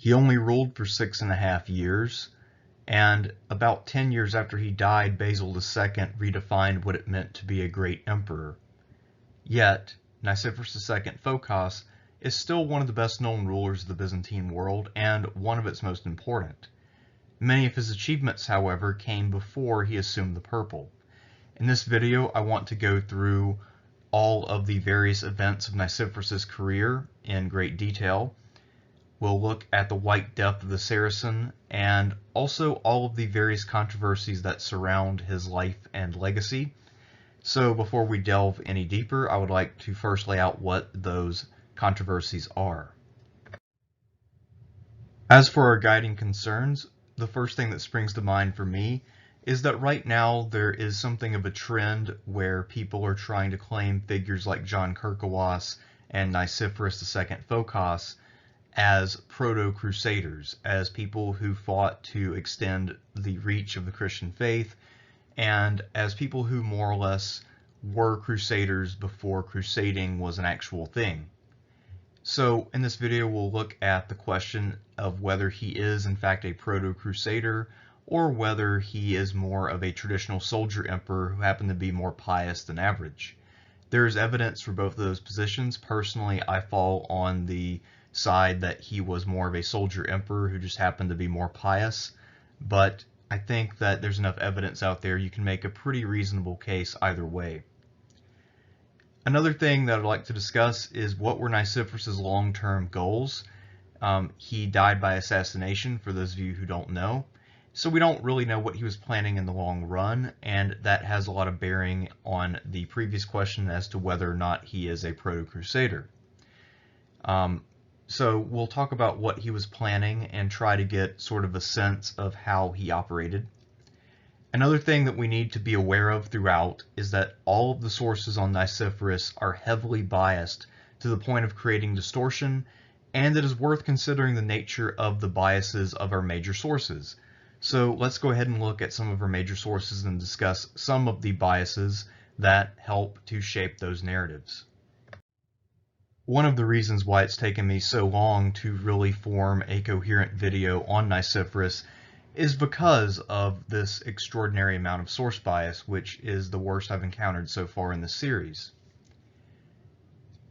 He only ruled for 6.5 years, and about 10 years after he died, Basil II redefined what it meant to be a great emperor. Yet, Nicephorus II Phocas is still one of the best-known rulers of the Byzantine world and one of its most important. Many of his achievements, however, came before he assumed the purple. In this video, I want to go through all of the various events of Nicephorus's career in great detail. We'll look at the White Death of the Saracen and also all of the various controversies that surround his life and legacy. So before we delve any deeper, I would like to first lay out what those controversies are. As for our guiding concerns, the first thing that springs to mind for me is that right now there is something of a trend where people are trying to claim figures like John Kerkawas and Nicephorus II Phocas as proto-crusaders, as people who fought to extend the reach of the Christian faith, and as people who more or less were crusaders before crusading was an actual thing. So in this video we'll look at the question of whether he is in fact a proto-crusader or whether he is more of a traditional soldier emperor who happened to be more pious than average. There is evidence for both of those positions. Personally, I fall on the side that he was more of a soldier emperor who just happened to be more pious, but I think that there's enough evidence out there you can make a pretty reasonable case either way. Another thing that I'd like to discuss is what were Nicephorus's long-term goals. He died by assassination, for those of you who don't know, so we don't really know what he was planning in the long run, and that has a lot of bearing on the previous question as to whether or not he is a proto-crusader. So we'll talk about what he was planning and try to get sort of a sense of how he operated. Another thing that we need to be aware of throughout is that all of the sources on Nicephorus are heavily biased to the point of creating distortion, and it is worth considering the nature of the biases of our major sources. So let's go ahead and look at some of our major sources and discuss some of the biases that help to shape those narratives. One of the reasons why it's taken me so long to really form a coherent video on Nicephorus is because of this extraordinary amount of source bias, which is the worst I've encountered so far in this series.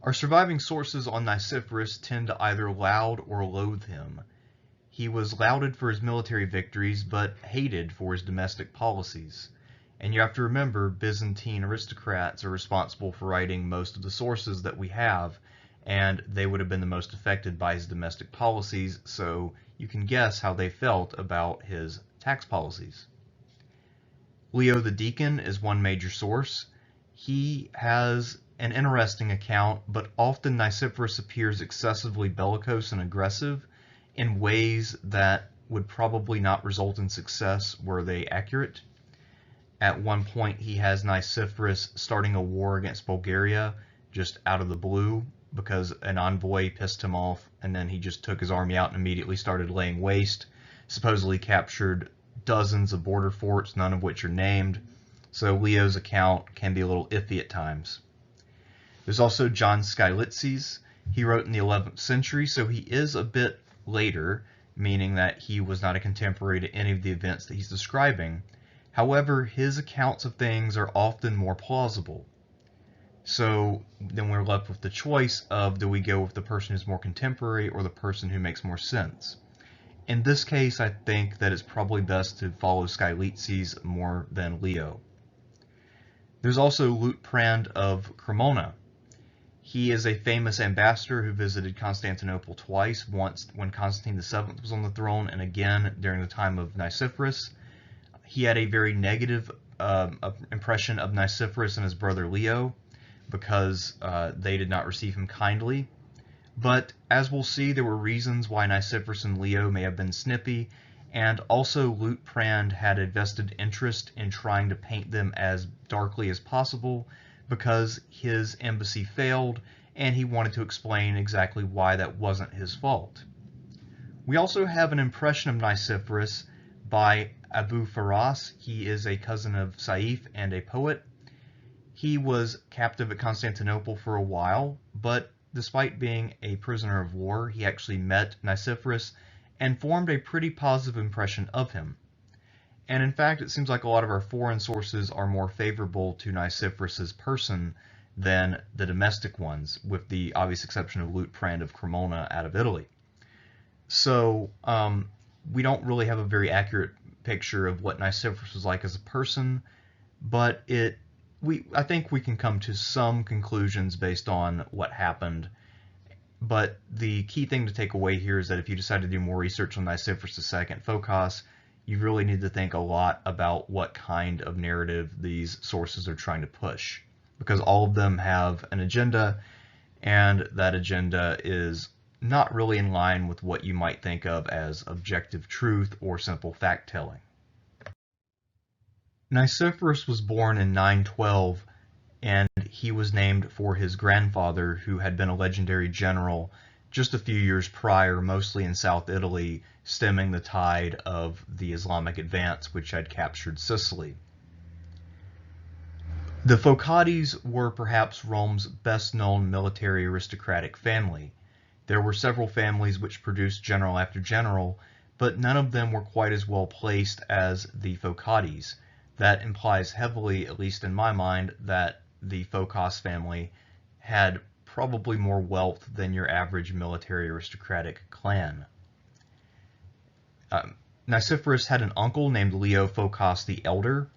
Our surviving sources on Nicephorus tend to either laud or loathe him. He was lauded for his military victories, but hated for his domestic policies. And you have to remember, Byzantine aristocrats are responsible for writing most of the sources that we have, and they would have been the most affected by his domestic policies, so you can guess how they felt about his tax policies. Leo the Deacon is one major source. He has an interesting account, but often Nicephorus appears excessively bellicose and aggressive in ways that would probably not result in success were they accurate. At one point, he has Nicephorus starting a war against Bulgaria just out of the blue, because an envoy pissed him off, and then he just took his army out and immediately started laying waste, supposedly captured dozens of border forts, none of which are named, so Leo's account can be a little iffy at times. There's also John Cilician. He wrote in the 11th century, so he is a bit later, meaning that he was not a contemporary to any of the events that he's describing. However, his accounts of things are often more plausible. So then we're left with the choice of, do we go with the person who's more contemporary or the person who makes more sense? In this case, I think that it's probably best to follow Cilician more than Leo. There's also Liutprand of Cremona. He is a famous ambassador who visited Constantinople twice, once when Constantine VII was on the throne and again during the time of Nicephorus. He had a very negative impression of Nicephorus and his brother Leo, because they did not receive him kindly. But as we'll see, there were reasons why Nicephorus and Leo may have been snippy, and also Liutprand had a vested interest in trying to paint them as darkly as possible because his embassy failed, and he wanted to explain exactly why that wasn't his fault. We also have an impression of Nicephorus by Abu Faras. He is a cousin of Sayf and a poet. He was captive at Constantinople for a while, but despite being a prisoner of war, he actually met Nicephorus and formed a pretty positive impression of him. And in fact, it seems like a lot of our foreign sources are more favorable to Nicephorus's person than the domestic ones, with the obvious exception of Liutprand of Cremona out of Italy. So we don't really have a very accurate picture of what Nicephorus was like as a person, but I think we can come to some conclusions based on what happened. But the key thing to take away here is that if you decide to do more research on Nicephorus II Phocas, you really need to think a lot about what kind of narrative these sources are trying to push, because all of them have an agenda, and that agenda is not really in line with what you might think of as objective truth or simple fact-telling. Nicephorus was born in 912, and he was named for his grandfather, who had been a legendary general just a few years prior, mostly in South Italy, stemming the tide of the Islamic advance which had captured Sicily. The Phocades were perhaps Rome's best-known military aristocratic family. There were several families which produced general after general, but none of them were quite as well placed as the Phocades. That implies heavily, at least in my mind, that the Phocas family had probably more wealth than your average military aristocratic clan. Nicephorus had an uncle named Leo Phocas the Elder,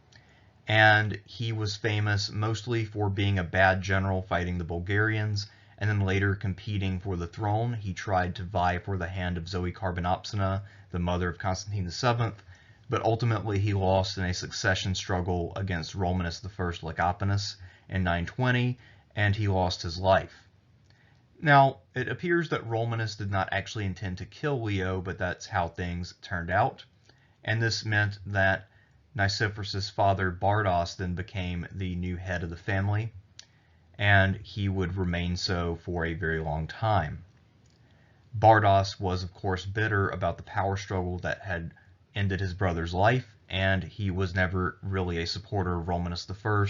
and he was famous mostly for being a bad general fighting the Bulgarians, and then later competing for the throne. He tried to vie for the hand of Zoe Carbonopsina, the mother of Constantine VII, but ultimately he lost in a succession struggle against Romanus I Lecapenus in 920, and he lost his life. Now, it appears that Romanus did not actually intend to kill Leo, but that's how things turned out, and this meant that Nicephorus's father Bardas then became the new head of the family, and he would remain so for a very long time. Bardas was, of course, bitter about the power struggle that had ended his brother's life, and he was never really a supporter of Romanus I,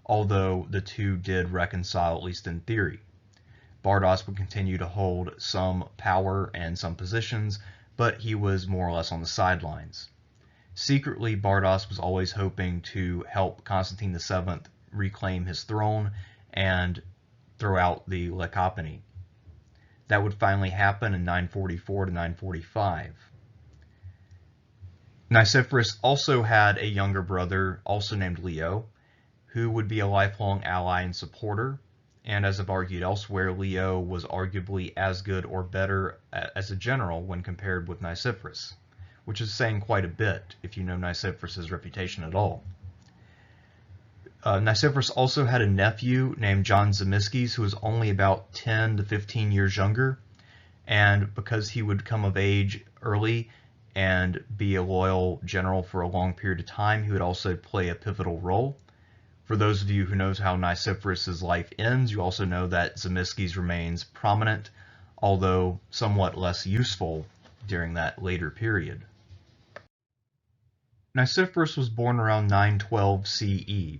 although the two did reconcile, at least in theory. Bardas would continue to hold some power and some positions, but he was more or less on the sidelines. Secretly, Bardas was always hoping to help Constantine VII reclaim his throne and throw out the Lecapeni. That would finally happen in 944 to 945. Nicephorus also had a younger brother, also named Leo, who would be a lifelong ally and supporter, and as I've argued elsewhere, Leo was arguably as good or better as a general when compared with Nicephorus, which is saying quite a bit if you know Nicephorus's reputation at all. Nicephorus also had a nephew named John Zimisces, who was only about 10 to 15 years younger, and because he would come of age early and be a loyal general for a long period of time, he would also play a pivotal role. For those of you who knows how Nicephorus's life ends, you also know that Zimisces remains prominent, although somewhat less useful during that later period. Nicephorus was born around 912 CE.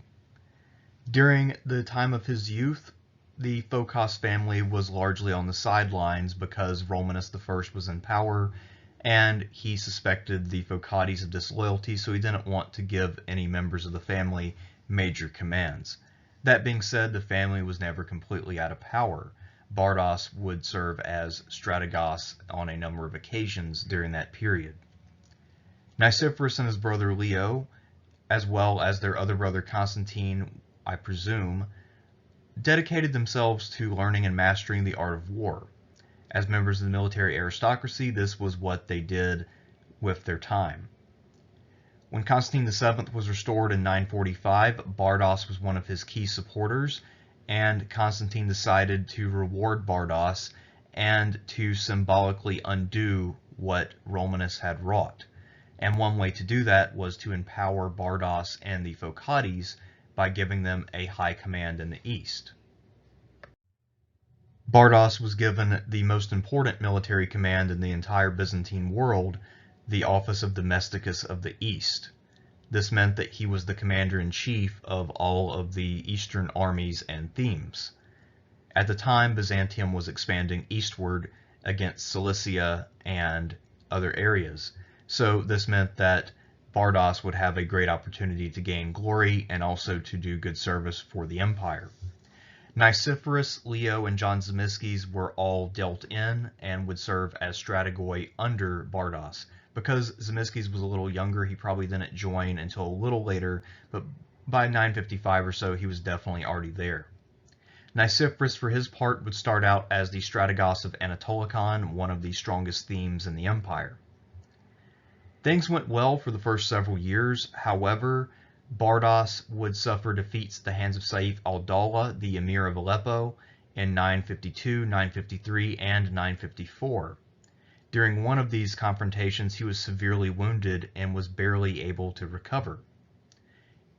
During the time of his youth, the Phocas family was largely on the sidelines because Romanus I was in power, and he suspected the Phocades of disloyalty, so he didn't want to give any members of the family major commands. That being said, the family was never completely out of power. Bardas would serve as strategos on a number of occasions during that period. Nicephorus and his brother Leo, as well as their other brother Constantine, I presume, dedicated themselves to learning and mastering the art of war. As members of the military aristocracy, this was what they did with their time. When Constantine VII was restored in 945, Bardas was one of his key supporters, and Constantine decided to reward Bardas and to symbolically undo what Romanus had wrought. And one way to do that was to empower Bardas and the Phocades by giving them a high command in the east. Bardas was given the most important military command in the entire Byzantine world, the office of Domesticus of the East. This meant that he was the commander-in-chief of all of the eastern armies and themes. At the time, Byzantium was expanding eastward against Cilicia and other areas. So this meant that Bardas would have a great opportunity to gain glory and also to do good service for the empire. Nicephorus, Leo, and John Zimisces were all dealt in and would serve as strategoi under Bardas. Because Zimisces was a little younger, he probably didn't join until a little later, but by 955 or so, he was definitely already there. Nicephorus, for his part, would start out as the strategos of Anatolikon, one of the strongest themes in the empire. Things went well for the first several years. However, Bardas would suffer defeats at the hands of Sayf al-Dawla, the Emir of Aleppo, in 952, 953, and 954. During one of these confrontations, he was severely wounded and was barely able to recover.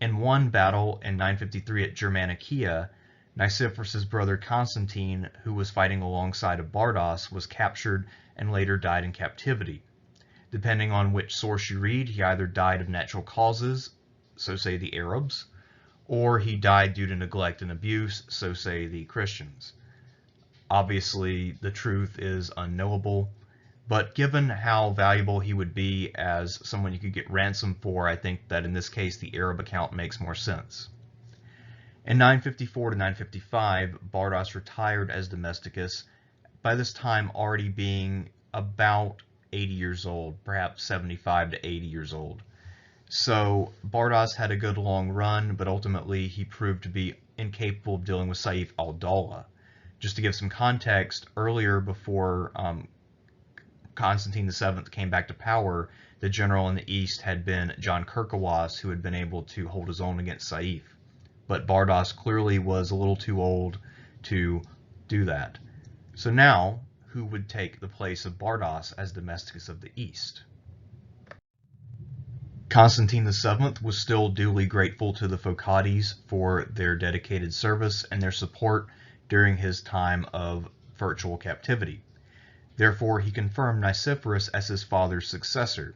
In one battle in 953 at Germanicia, Nicephorus's brother Constantine, who was fighting alongside of Bardas, was captured and later died in captivity. Depending on which source you read, he either died of natural causes, so say the Arabs, or he died due to neglect and abuse, so say the Christians. Obviously, the truth is unknowable, but given how valuable he would be as someone you could get ransom for, I think that in this case the Arab account makes more sense. In 954 to 955, Bardas retired as domesticus, by this time already being about 80 years old, perhaps 75 to 80 years old. So Bardas had a good long run, but ultimately he proved to be incapable of dealing with Sayf al-Dawla. Just to give some context, earlier before Constantine VII came back to power, the general in the east had been John Kirkawas, who had been able to hold his own against Sayf. But Bardas clearly was a little too old to do that. So now, who would take the place of Bardas as domesticus of the east? Constantine VII was still duly grateful to the Phocades for their dedicated service and their support during his time of virtual captivity. Therefore, he confirmed Nicephorus as his father's successor.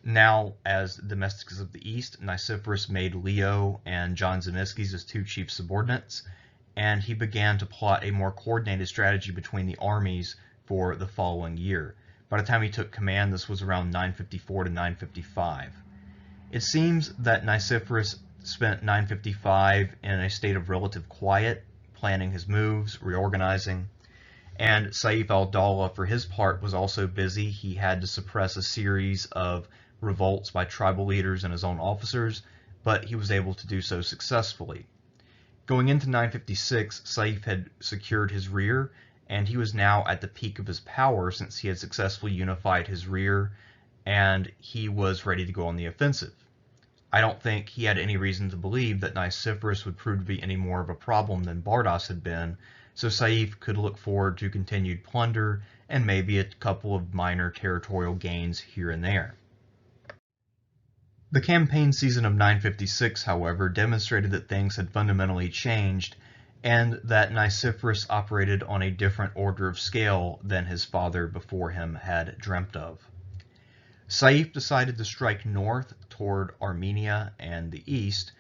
Now, as domesticus of the east, Nicephorus made Leo and John Zimisces his two chief subordinates, and he began to plot a more coordinated strategy between the armies for the following year. By the time he took command, this was around 954 to 955. It seems that Nicephorus spent 955 in a state of relative quiet, planning his moves, reorganizing, and Sayf al-Dawla, for his part, was also busy. He had to suppress a series of revolts by tribal leaders and his own officers, but he was able to do so successfully. Going into 956, Sayf had secured his rear, and he was now at the peak of his power since he had successfully unified his rear, and he was ready to go on the offensive. I don't think he had any reason to believe that Nicephorus would prove to be any more of a problem than Bardas had been, so Sayf could look forward to continued plunder and maybe a couple of minor territorial gains here and there. The campaign season of 956, however, demonstrated that things had fundamentally changed and that Nicephorus operated on a different order of scale than his father before him had dreamt of. Sayf decided to strike north toward Armenia and the east,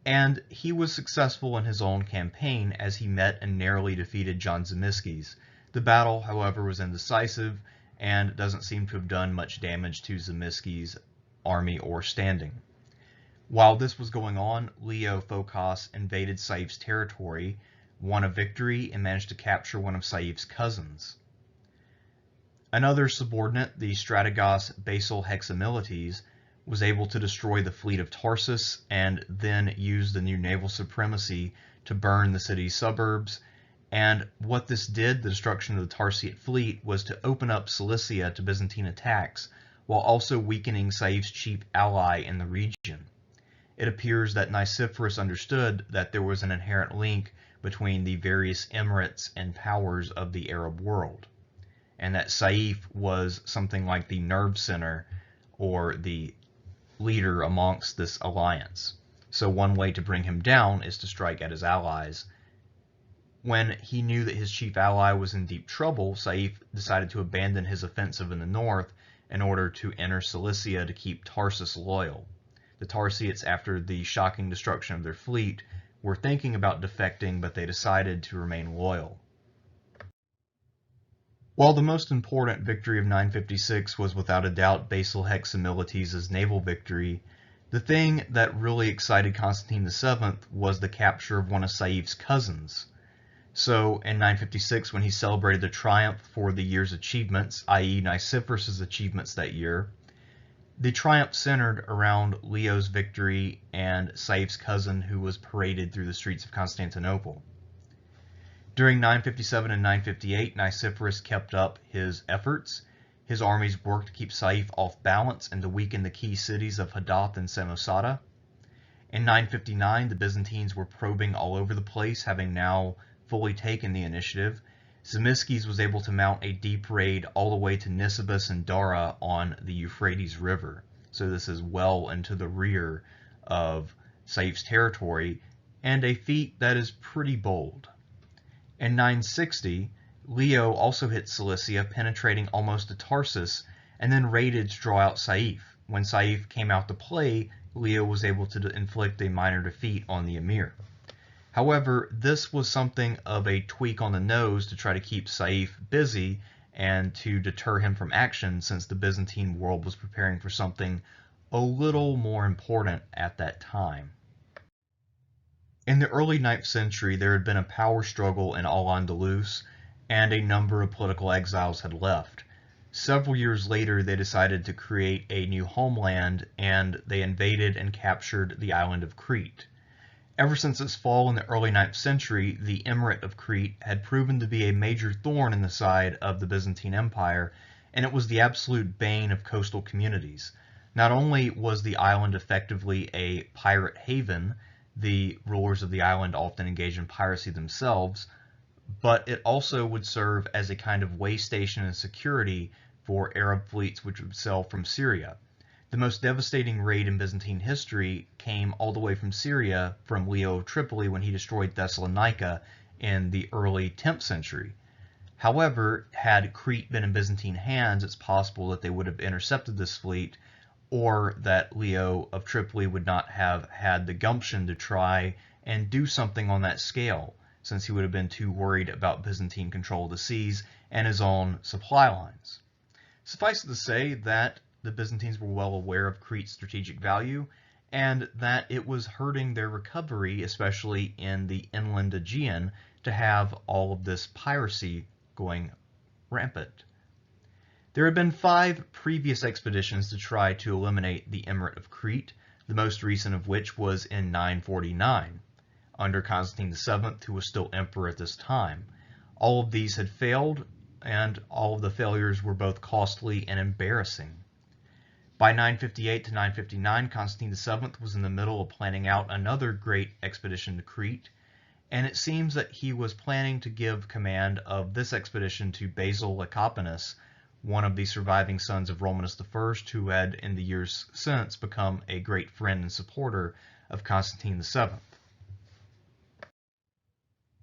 and he was successful in his own campaign as he met and narrowly defeated John Zimisces. The battle, however, was indecisive and doesn't seem to have done much damage to Zimisces' army or standing. While this was going on, Leo Phocas invaded Sayf's territory, won a victory, and managed to capture one of Sayf's cousins. Another subordinate, the strategos Basil Hexamilites, was able to destroy the fleet of Tarsus and then use the new naval supremacy to burn the city's suburbs. And what this did, the destruction of the Tarsian fleet, was to open up Cilicia to Byzantine attacks, while also weakening Sayf's chief ally in the region. It appears that Nicephorus understood that there was an inherent link between the various emirates and powers of the Arab world, and that Sayf was something like the nerve center or the leader amongst this alliance. So one way to bring him down is to strike at his allies. When he knew that his chief ally was in deep trouble, Sayf decided to abandon his offensive in the north in order to enter Cilicia to keep Tarsus loyal. The Tarsians, after the shocking destruction of their fleet, were thinking about defecting, but they decided to remain loyal. While the most important victory of 956 was without a doubt Basil Hexamilites' naval victory, the thing that really excited Constantine VII was the capture of one of Sayf's cousins. So in 956, when he celebrated the triumph for the year's achievements, i.e. Nicephorus' achievements that year, the triumph centered around Leo's victory and Sayf's cousin who was paraded through the streets of Constantinople. During 957 and 958, Nicephorus kept up his efforts. His armies worked to keep Sayf off balance and to weaken the key cities of Hadath and Samosata. In 959, the Byzantines were probing all over the place, having now fully taken the initiative. Zimisces was able to mount a deep raid all the way to Nisibis and Dara on the Euphrates River. So this is well into the rear of Sayf's territory, and a feat that is pretty bold. In 960, Leo also hit Cilicia, penetrating almost to Tarsus, and then raided to draw out Sayf. When Sayf came out to play, Leo was able to inflict a minor defeat on the Emir. However, this was something of a tweak on the nose to try to keep Sayf busy and to deter him from action, since the Byzantine world was preparing for something a little more important at that time. In the early 9th century, there had been a power struggle in Al-Andalus, and a number of political exiles had left. Several years later, they decided to create a new homeland, and they invaded and captured the island of Crete. Ever since its fall in the early 9th century, the Emirate of Crete had proven to be a major thorn in the side of the Byzantine Empire, and it was the absolute bane of coastal communities. Not only was the island effectively a pirate haven, the rulers of the island often engaged in piracy themselves, but it also would serve as a kind of way station and security for Arab fleets which would sail from Syria. The most devastating raid in Byzantine history came all the way from Syria, from Leo of Tripoli, when he destroyed Thessalonica in the early 10th century. However, had Crete been in Byzantine hands, it's possible that they would have intercepted this fleet, or that Leo of Tripoli would not have had the gumption to try and do something on that scale, since he would have been too worried about Byzantine control of the seas and his own supply lines. Suffice it to say that the Byzantines were well aware of Crete's strategic value, and that it was hurting their recovery, especially in the inland Aegean, to have all of this piracy going rampant. There had been 5 previous expeditions to try to eliminate the Emirate of Crete, the most recent of which was in 949, under Constantine VII, who was still emperor at this time. All of these had failed, and all of the failures were both costly and embarrassing. By 958 to 959, Constantine VII was in the middle of planning out another great expedition to Crete, and it seems that he was planning to give command of this expedition to Basil Lecapenus, one of the surviving sons of Romanus I, who had in the years since become a great friend and supporter of Constantine VII.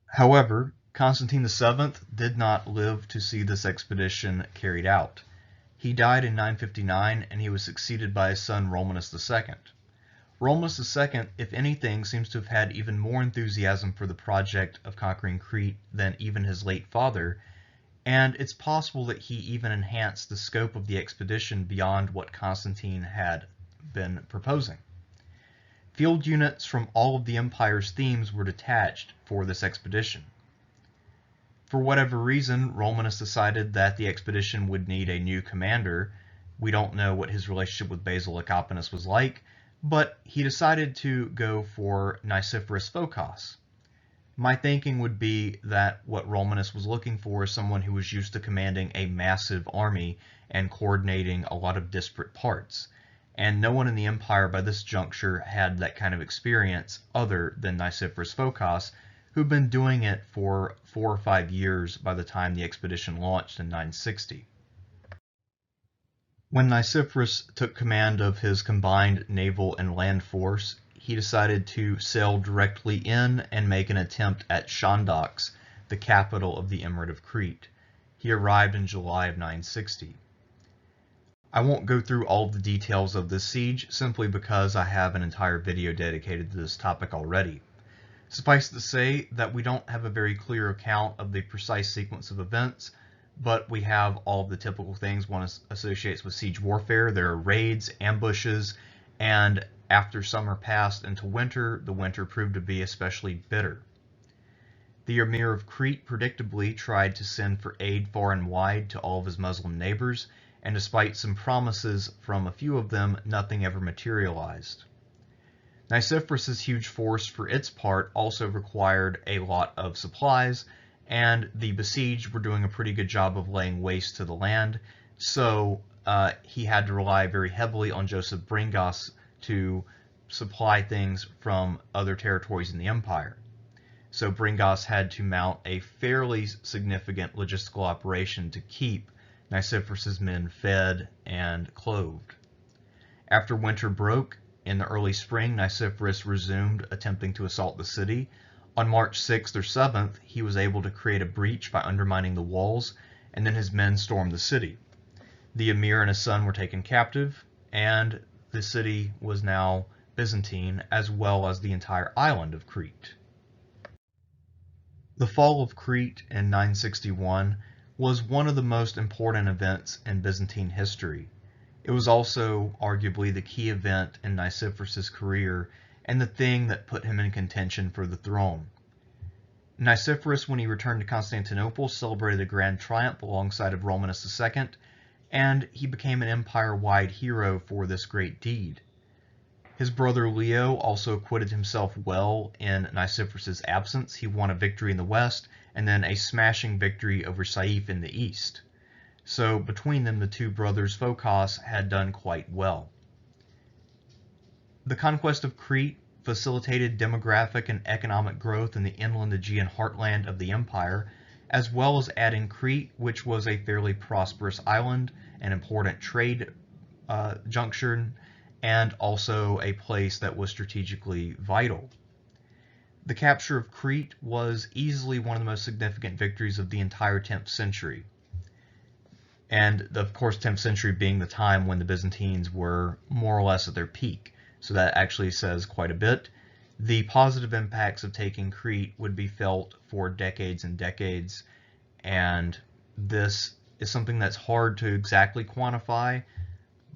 However, Constantine VII did not live to see this expedition carried out. He died in 959, and he was succeeded by his son Romanus II. Romanus II, if anything, seems to have had even more enthusiasm for the project of conquering Crete than even his late father, and it's possible that he even enhanced the scope of the expedition beyond what Constantine had been proposing. Field units from all of the empire's themes were detached for this expedition. For whatever reason, Romanus decided that the expedition would need a new commander. We don't know what his relationship with Basil Lecapenus was like, but he decided to go for Nicephorus Phocas. My thinking would be that what Romanus was looking for is someone who was used to commanding a massive army and coordinating a lot of disparate parts. And no one in the empire by this juncture had that kind of experience other than Nicephorus Phocas, who'd been doing it for 4 or 5 years by the time the expedition launched in 960. When Nicephorus took command of his combined naval and land force, he decided to sail directly in and make an attempt at Chandax, the capital of the Emirate of Crete. He arrived in July of 960. I won't go through all of the details of this siege, simply because I have an entire video dedicated to this topic already. Suffice to say that we don't have a very clear account of the precise sequence of events, but we have all of the typical things one associates with siege warfare. There are raids, ambushes, and after summer passed into winter, the winter proved to be especially bitter. The Emir of Crete predictably tried to send for aid far and wide to all of his Muslim neighbors, and despite some promises from a few of them, nothing ever materialized. Nicephorus' huge force, for its part, also required a lot of supplies, and the besieged were doing a pretty good job of laying waste to the land, so he had to rely very heavily on Joseph Bringas to supply things from other territories in the empire. So Bringas had to mount a fairly significant logistical operation to keep Nicephorus' men fed and clothed. After winter broke, in the early spring, Nicephorus resumed attempting to assault the city. On March 6th or 7th, he was able to create a breach by undermining the walls, and then his men stormed the city. The emir and his son were taken captive, and the city was now Byzantine, as well as the entire island of Crete. The fall of Crete in 961 was one of the most important events in Byzantine history. It was also arguably the key event in Nicephorus' career and the thing that put him in contention for the throne. Nicephorus, when he returned to Constantinople, celebrated a grand triumph alongside of Romanus II, and he became an empire-wide hero for this great deed. His brother Leo also acquitted himself well in Nicephorus' absence. He won a victory in the west, and then a smashing victory over Sayf in the east. So between them, the two brothers Phocas had done quite well. The conquest of Crete facilitated demographic and economic growth in the inland Aegean heartland of the empire, as well as adding Crete, which was a fairly prosperous island, an important trade junction, and also a place that was strategically vital. The capture of Crete was easily one of the most significant victories of the entire 10th century. And of course, 10th century being the time when the Byzantines were more or less at their peak. So that actually says quite a bit. The positive impacts of taking Crete would be felt for decades and decades, and this is something that's hard to exactly quantify,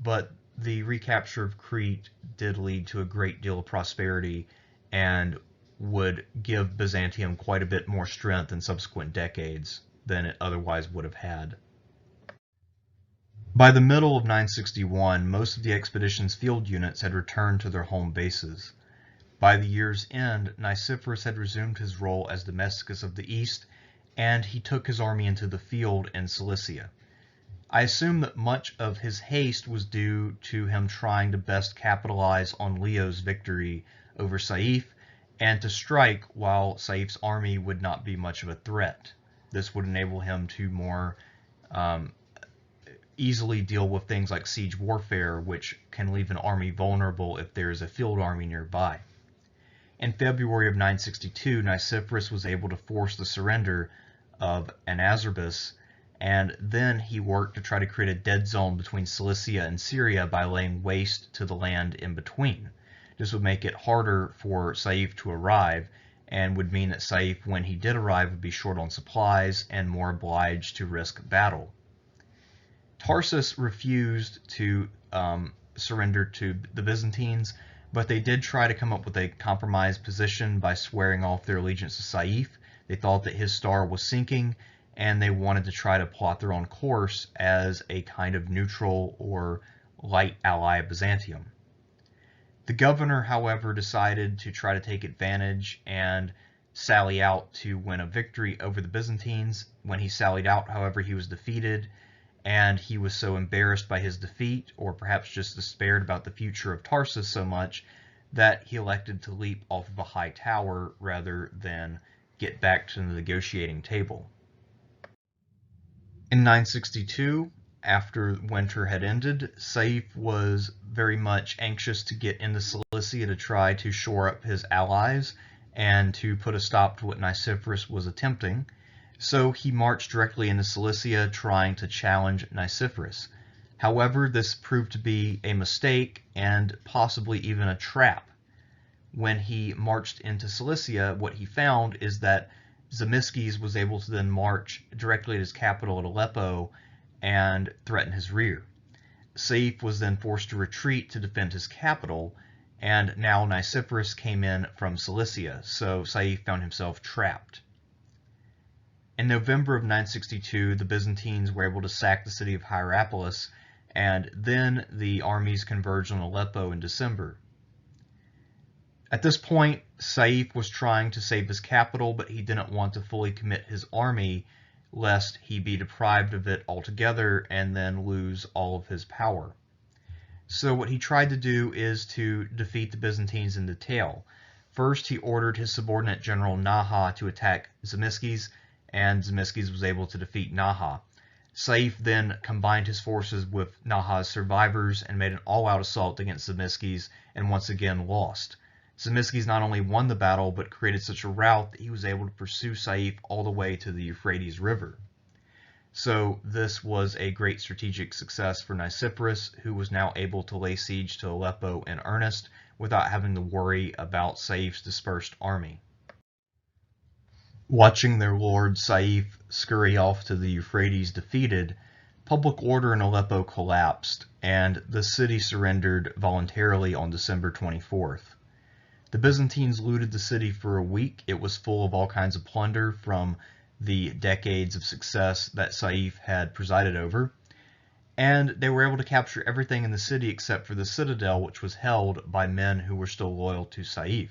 but the recapture of Crete did lead to a great deal of prosperity and would give Byzantium quite a bit more strength in subsequent decades than it otherwise would have had. By the middle of 961, most of the expedition's field units had returned to their home bases. By the year's end, Nicephorus had resumed his role as Domesticus of the East, and he took his army into the field in Cilicia. I assume that much of his haste was due to him trying to best capitalize on Leo's victory over Sayf, and to strike while Sayf's army would not be much of a threat. This would enable him to more easily deal with things like siege warfare, which can leave an army vulnerable if there is a field army nearby. In February of 962, Nicephorus was able to force the surrender of Anazarbus, and then he worked to try to create a dead zone between Cilicia and Syria by laying waste to the land in between. This would make it harder for Sayf to arrive, and would mean that Sayf, when he did arrive, would be short on supplies and more obliged to risk battle. Tarsus refused to surrender to the Byzantines, but they did try to come up with a compromise position by swearing off their allegiance to Sayf. They thought that his star was sinking, and they wanted to try to plot their own course as a kind of neutral or light ally of Byzantium. The governor, however, decided to try to take advantage and sally out to win a victory over the Byzantines. When he sallied out, however, he was defeated, and he was so embarrassed by his defeat, or perhaps just despaired about the future of Tarsus so much, that he elected to leap off of a high tower rather than get back to the negotiating table. In 962, after winter had ended, Sayf was very much anxious to get into Cilicia to try to shore up his allies and to put a stop to what Nicephorus was attempting. So he marched directly into Cilicia, trying to challenge Nicephorus. However, this proved to be a mistake and possibly even a trap. When he marched into Cilicia, what he found is that Zimisces was able to then march directly at his capital at Aleppo and threaten his rear. Sayf was then forced to retreat to defend his capital, and now Nicephorus came in from Cilicia, so Sayf found himself trapped. In November of 962, the Byzantines were able to sack the city of Hierapolis, and then the armies converged on Aleppo in December. At this point, Sayf was trying to save his capital, but he didn't want to fully commit his army, lest he be deprived of it altogether and then lose all of his power. So what he tried to do is to defeat the Byzantines in detail. First, he ordered his subordinate general Naha to attack Zimisces, and Zimisces was able to defeat Naha. Sayf then combined his forces with Naha's survivors and made an all-out assault against Zimisces, and once again lost. Zimisces not only won the battle, but created such a rout that he was able to pursue Sayf all the way to the Euphrates River. So this was a great strategic success for Nicephorus, who was now able to lay siege to Aleppo in earnest without having to worry about Sayf's dispersed army. Watching their lord Sayf scurry off to the Euphrates defeated, public order in Aleppo collapsed, and the city surrendered voluntarily on December 24th. The Byzantines looted the city for a week. It was full of all kinds of plunder from the decades of success that Sayf had presided over, and they were able to capture everything in the city except for the citadel, which was held by men who were still loyal to Sayf.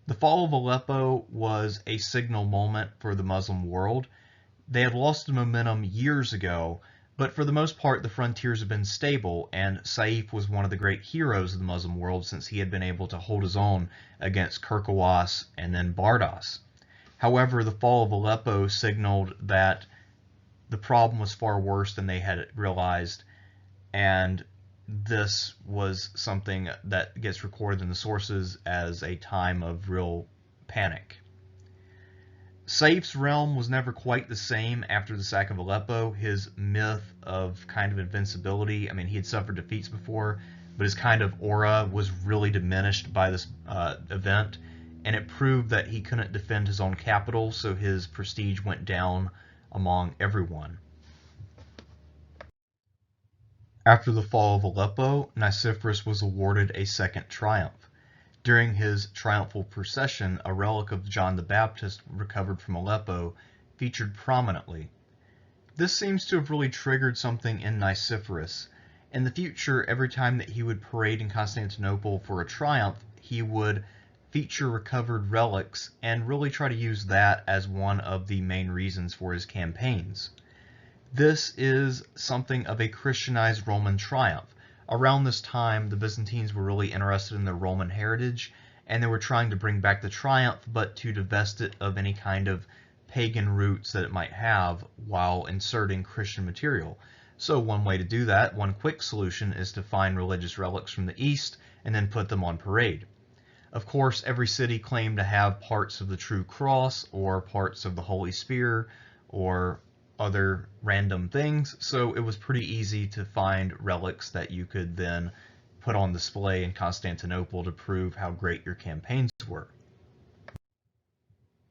The fall of Aleppo was a signal moment for the Muslim world. They had lost the momentum years ago, but for the most part the frontiers have been stable, and Sayf was one of the great heroes of the Muslim world since he had been able to hold his own against Kerkawas and then Bardas. However, the fall of Aleppo signaled that the problem was far worse than they had realized, and this was something that gets recorded in the sources as a time of real panic. Sayf's realm was never quite the same after the sack of Aleppo. His myth of kind of invincibility, I mean, he had suffered defeats before, but his kind of aura was really diminished by this event, and it proved that he couldn't defend his own capital, so his prestige went down among everyone. After the fall of Aleppo, Nicephorus was awarded a second triumph. During his triumphal procession, a relic of John the Baptist recovered from Aleppo featured prominently. This seems to have really triggered something in Nicephorus. In the future, every time that he would parade in Constantinople for a triumph, he would feature recovered relics and really try to use that as one of the main reasons for his campaigns. This is something of a Christianized Roman triumph. Around this time, the Byzantines were really interested in their Roman heritage, and they were trying to bring back the triumph, but to divest it of any kind of pagan roots that it might have while inserting Christian material. So one way to do that, one quick solution, is to find religious relics from the East and then put them on parade. Of course, every city claimed to have parts of the true cross or parts of the Holy Spear or other random things, so it was pretty easy to find relics that you could then put on display in Constantinople to prove how great your campaigns were.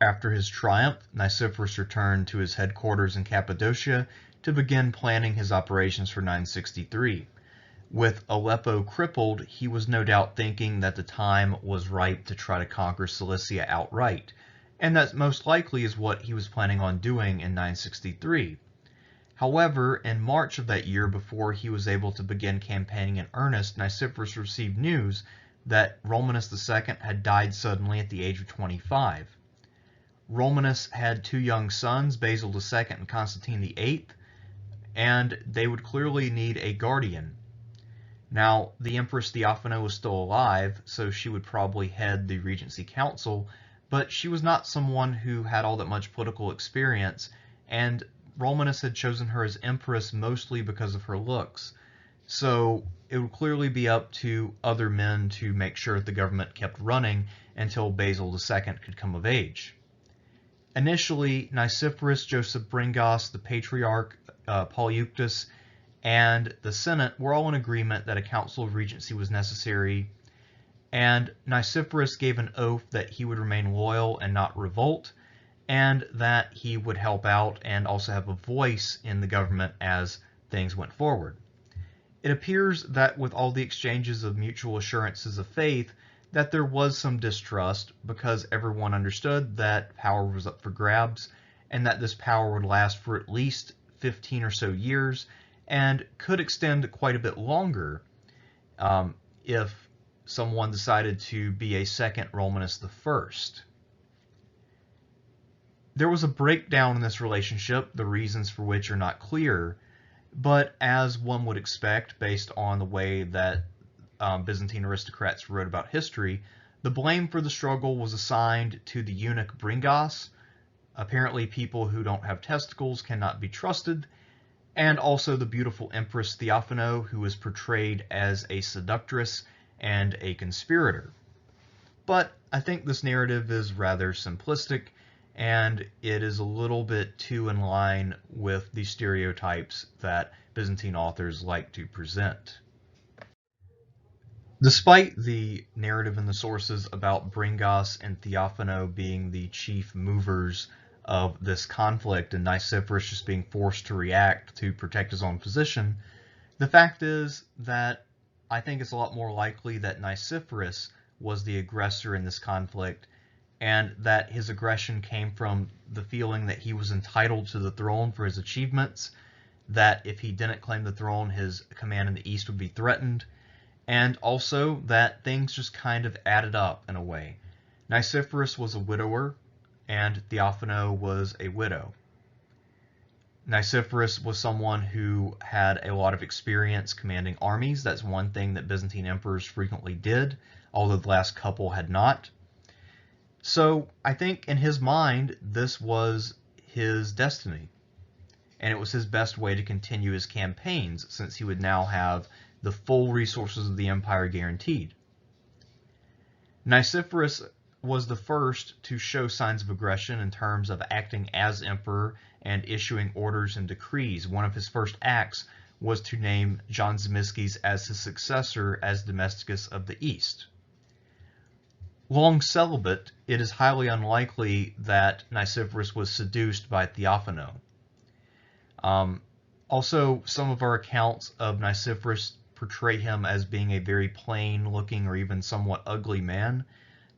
After his triumph, Nicephorus returned to his headquarters in Cappadocia to begin planning his operations for 963. With Aleppo crippled, he was no doubt thinking that the time was ripe to try to conquer Cilicia outright, and that most likely is what he was planning on doing in 963. However, in March of that year, before he was able to begin campaigning in earnest, Nicephorus received news that Romanus II had died suddenly at the age of 25. Romanus had two young sons, Basil II and Constantine VIII, and they would clearly need a guardian. Now, the Empress Theophano was still alive, so she would probably head the Regency Council, but she was not someone who had all that much political experience, and Romanus had chosen her as empress mostly because of her looks. So it would clearly be up to other men to make sure that the government kept running until Basil II could come of age. Initially, Nicephorus, Joseph Bringos, the Patriarch, Paul Euctus, and the Senate were all in agreement that a council of regency was necessary, and Nicephorus gave an oath that he would remain loyal and not revolt, and that he would help out and also have a voice in the government as things went forward. It appears that with all the exchanges of mutual assurances of faith, that there was some distrust because everyone understood that power was up for grabs and that this power would last for at least 15 or so years and could extend quite a bit longer if someone decided to be a second Romanus I. There was a breakdown in this relationship, the reasons for which are not clear, but as one would expect based on the way that Byzantine aristocrats wrote about history, the blame for the struggle was assigned to the eunuch Bringas. Apparently people who don't have testicles cannot be trusted, and also the beautiful Empress Theophano, who is portrayed as a seductress and a conspirator. But I think this narrative is rather simplistic, and it is a little bit too in line with the stereotypes that Byzantine authors like to present. Despite the narrative in the sources about Bringas and Theophano being the chief movers of this conflict and Nicephorus just being forced to react to protect his own position, the fact is that I think it's a lot more likely that Nicephorus was the aggressor in this conflict, and that his aggression came from the feeling that he was entitled to the throne for his achievements, that if he didn't claim the throne, his command in the east would be threatened, and also that things just kind of added up in a way. Nicephorus was a widower, and Theophano was a widow. Nicephorus was someone who had a lot of experience commanding armies. That's one thing that Byzantine emperors frequently did, although the last couple had not. So I think in his mind, this was his destiny, and it was his best way to continue his campaigns since he would now have the full resources of the empire guaranteed. Nicephorus was the first to show signs of aggression in terms of acting as emperor and issuing orders and decrees. One of his first acts was to name John Zimisces as his successor as Domesticus of the East. Long celibate, it is highly unlikely that Nicephorus was seduced by Theophano. Also, some of our accounts of Nicephorus portray him as being a very plain-looking or even somewhat ugly man,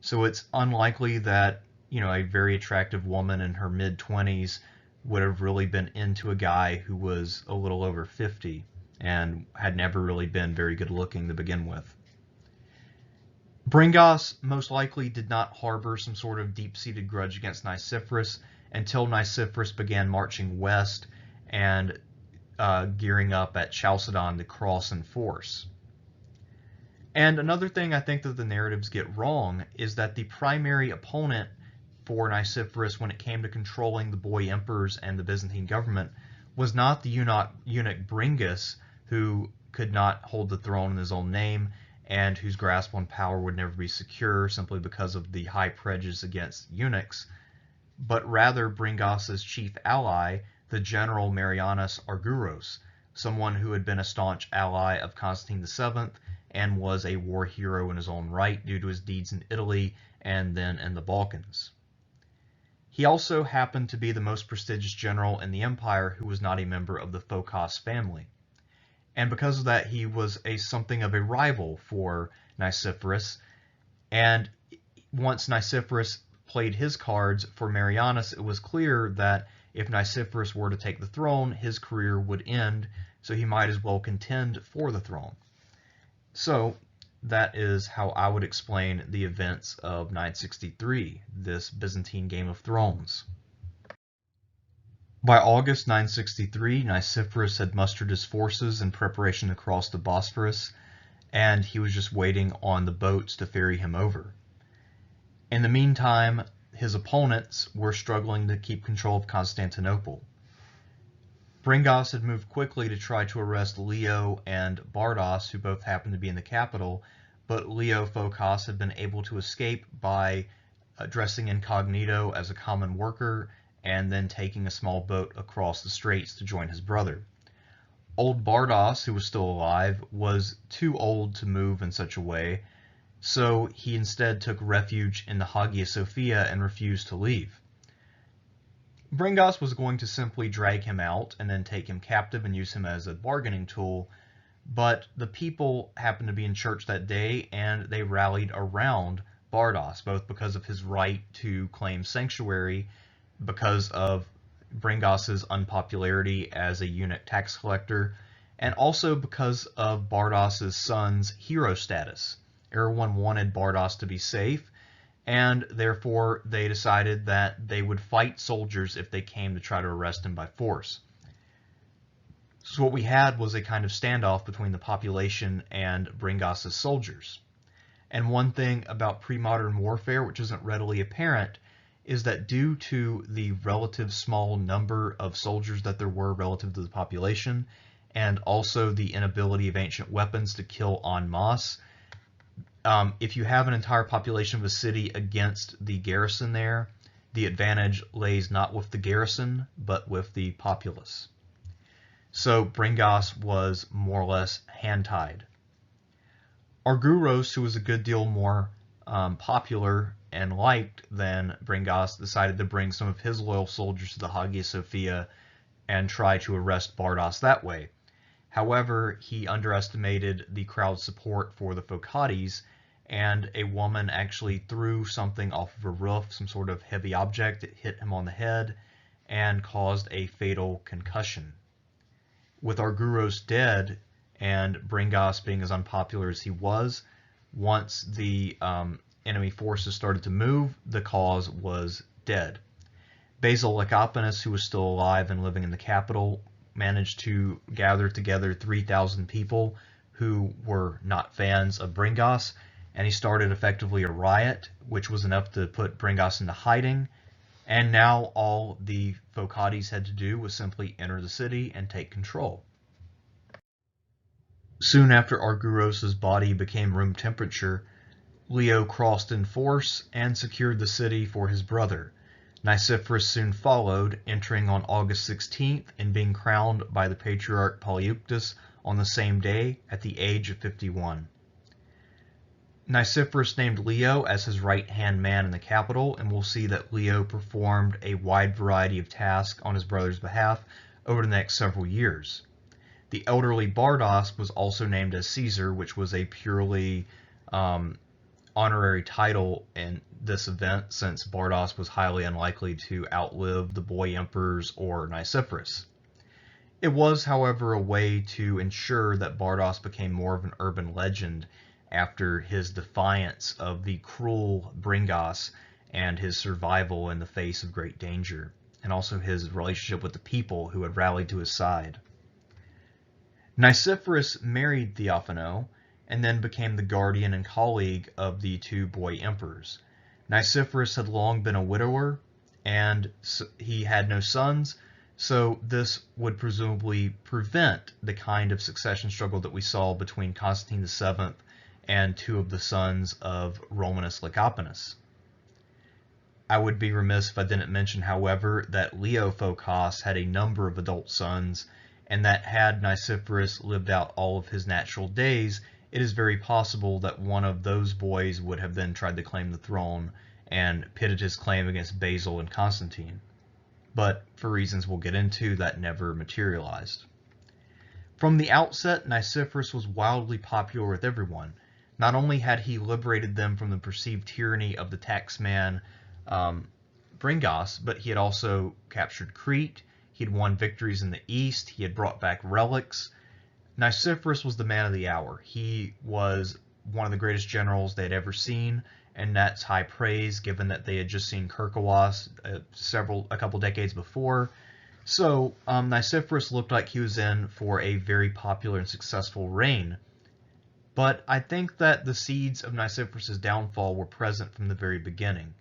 so it's unlikely that, a very attractive woman in her mid-20s would have really been into a guy who was a little over 50 and had never really been very good-looking to begin with. Bringas most likely did not harbor some sort of deep-seated grudge against Nicephorus until Nicephorus began marching west and gearing up at Chalcedon to cross in force. And another thing I think that the narratives get wrong is that the primary opponent for Nicephorus when it came to controlling the boy emperors and the Byzantine government was not the eunuch Bringas, who could not hold the throne in his own name and whose grasp on power would never be secure simply because of the high prejudice against eunuchs, but rather Bringas's chief ally, the general Marianus Argyros, someone who had been a staunch ally of Constantine VII and was a war hero in his own right due to his deeds in Italy and then in the Balkans. He also happened to be the most prestigious general in the empire who was not a member of the Phocas family. And because of that, he was something of a rival for Nicephorus. And once Nicephorus played his cards for Marianus, it was clear that if Nicephorus were to take the throne, his career would end, so he might as well contend for the throne. So that is how I would explain the events of 963, this Byzantine Game of Thrones. By August 963, Nicephorus had mustered his forces in preparation to cross the Bosphorus, and he was just waiting on the boats to ferry him over. In the meantime, his opponents were struggling to keep control of Constantinople. Bringas had moved quickly to try to arrest Leo and Bardas, who both happened to be in the capital, but Leo Phocas had been able to escape by dressing incognito as a common worker and then taking a small boat across the straits to join his brother. Old Bardas, who was still alive, was too old to move in such a way, so he instead took refuge in the Hagia Sophia and refused to leave. Bringas was going to simply drag him out and then take him captive and use him as a bargaining tool, but the people happened to be in church that day and they rallied around Bardas, both because of his right to claim sanctuary, because of Bringas's unpopularity as a eunuch tax collector, and also because of Bardas's son's hero status. Everyone wanted Bardas to be safe, and therefore they decided that they would fight soldiers if they came to try to arrest him by force. So what we had was a kind of standoff between the population and Bringas's soldiers. And one thing about pre-modern warfare, which isn't readily apparent, is that due to the relative small number of soldiers that there were relative to the population, and also the inability of ancient weapons to kill en masse, if you have an entire population of a city against the garrison there, the advantage lays not with the garrison, but with the populace. So Bringas was more or less hand-tied. Argyros, who was a good deal more popular and liked than Bringas, decided to bring some of his loyal soldiers to the Hagia Sophia and try to arrest Bardas that way. However, he underestimated the crowd's support for the Phocas, and a woman actually threw something off of a roof, some sort of heavy object. It hit him on the head and caused a fatal concussion. With Argyros dead and Bringas being as unpopular as he was, once the enemy forces started to move, the cause was dead. Basil Lecapenus, who was still alive and living in the capital, managed to gather together 3,000 people who were not fans of Bringas, and he started effectively a riot, which was enough to put Bringas into hiding. And now all the Phocas had to do was simply enter the city and take control. Soon after Argyros's body became room temperature, Leo crossed in force and secured the city for his brother. Nicephorus soon followed, entering on August 16th and being crowned by the Patriarch Polyeuctus on the same day at the age of 51. Nicephorus named Leo as his right-hand man in the capital, and we'll see that Leo performed a wide variety of tasks on his brother's behalf over the next several years. The elderly Bardas was also named as Caesar, which was a purely honorary title in this event, since Bardas was highly unlikely to outlive the boy emperors or Nicephorus. It was, however, a way to ensure that Bardas became more of an urban legend after his defiance of the cruel Bringas and his survival in the face of great danger, and also his relationship with the people who had rallied to his side. Nicephorus married Theophano and then became the guardian and colleague of the two boy emperors. Nicephorus had long been a widower, and he had no sons, so this would presumably prevent the kind of succession struggle that we saw between Constantine VII and two of the sons of Romanus Lecapenus. I would be remiss if I didn't mention, however, that Leo Phocas had a number of adult sons, and that had Nicephorus lived out all of his natural days, it is very possible that one of those boys would have then tried to claim the throne and pitted his claim against Basil and Constantine. But for reasons we'll get into, that never materialized. From the outset, Nicephorus was wildly popular with everyone. Not only had he liberated them from the perceived tyranny of the taxman Bringas, but he had also captured Crete, he had won victories in the east, he had brought back relics. Nicephorus was the man of the hour. He was one of the greatest generals they had ever seen, and that's high praise given that they had just seen Kerkawas a couple decades before. So Nicephorus looked like he was in for a very popular and successful reign. But I think that the seeds of Nicephorus's downfall were present from the very beginning.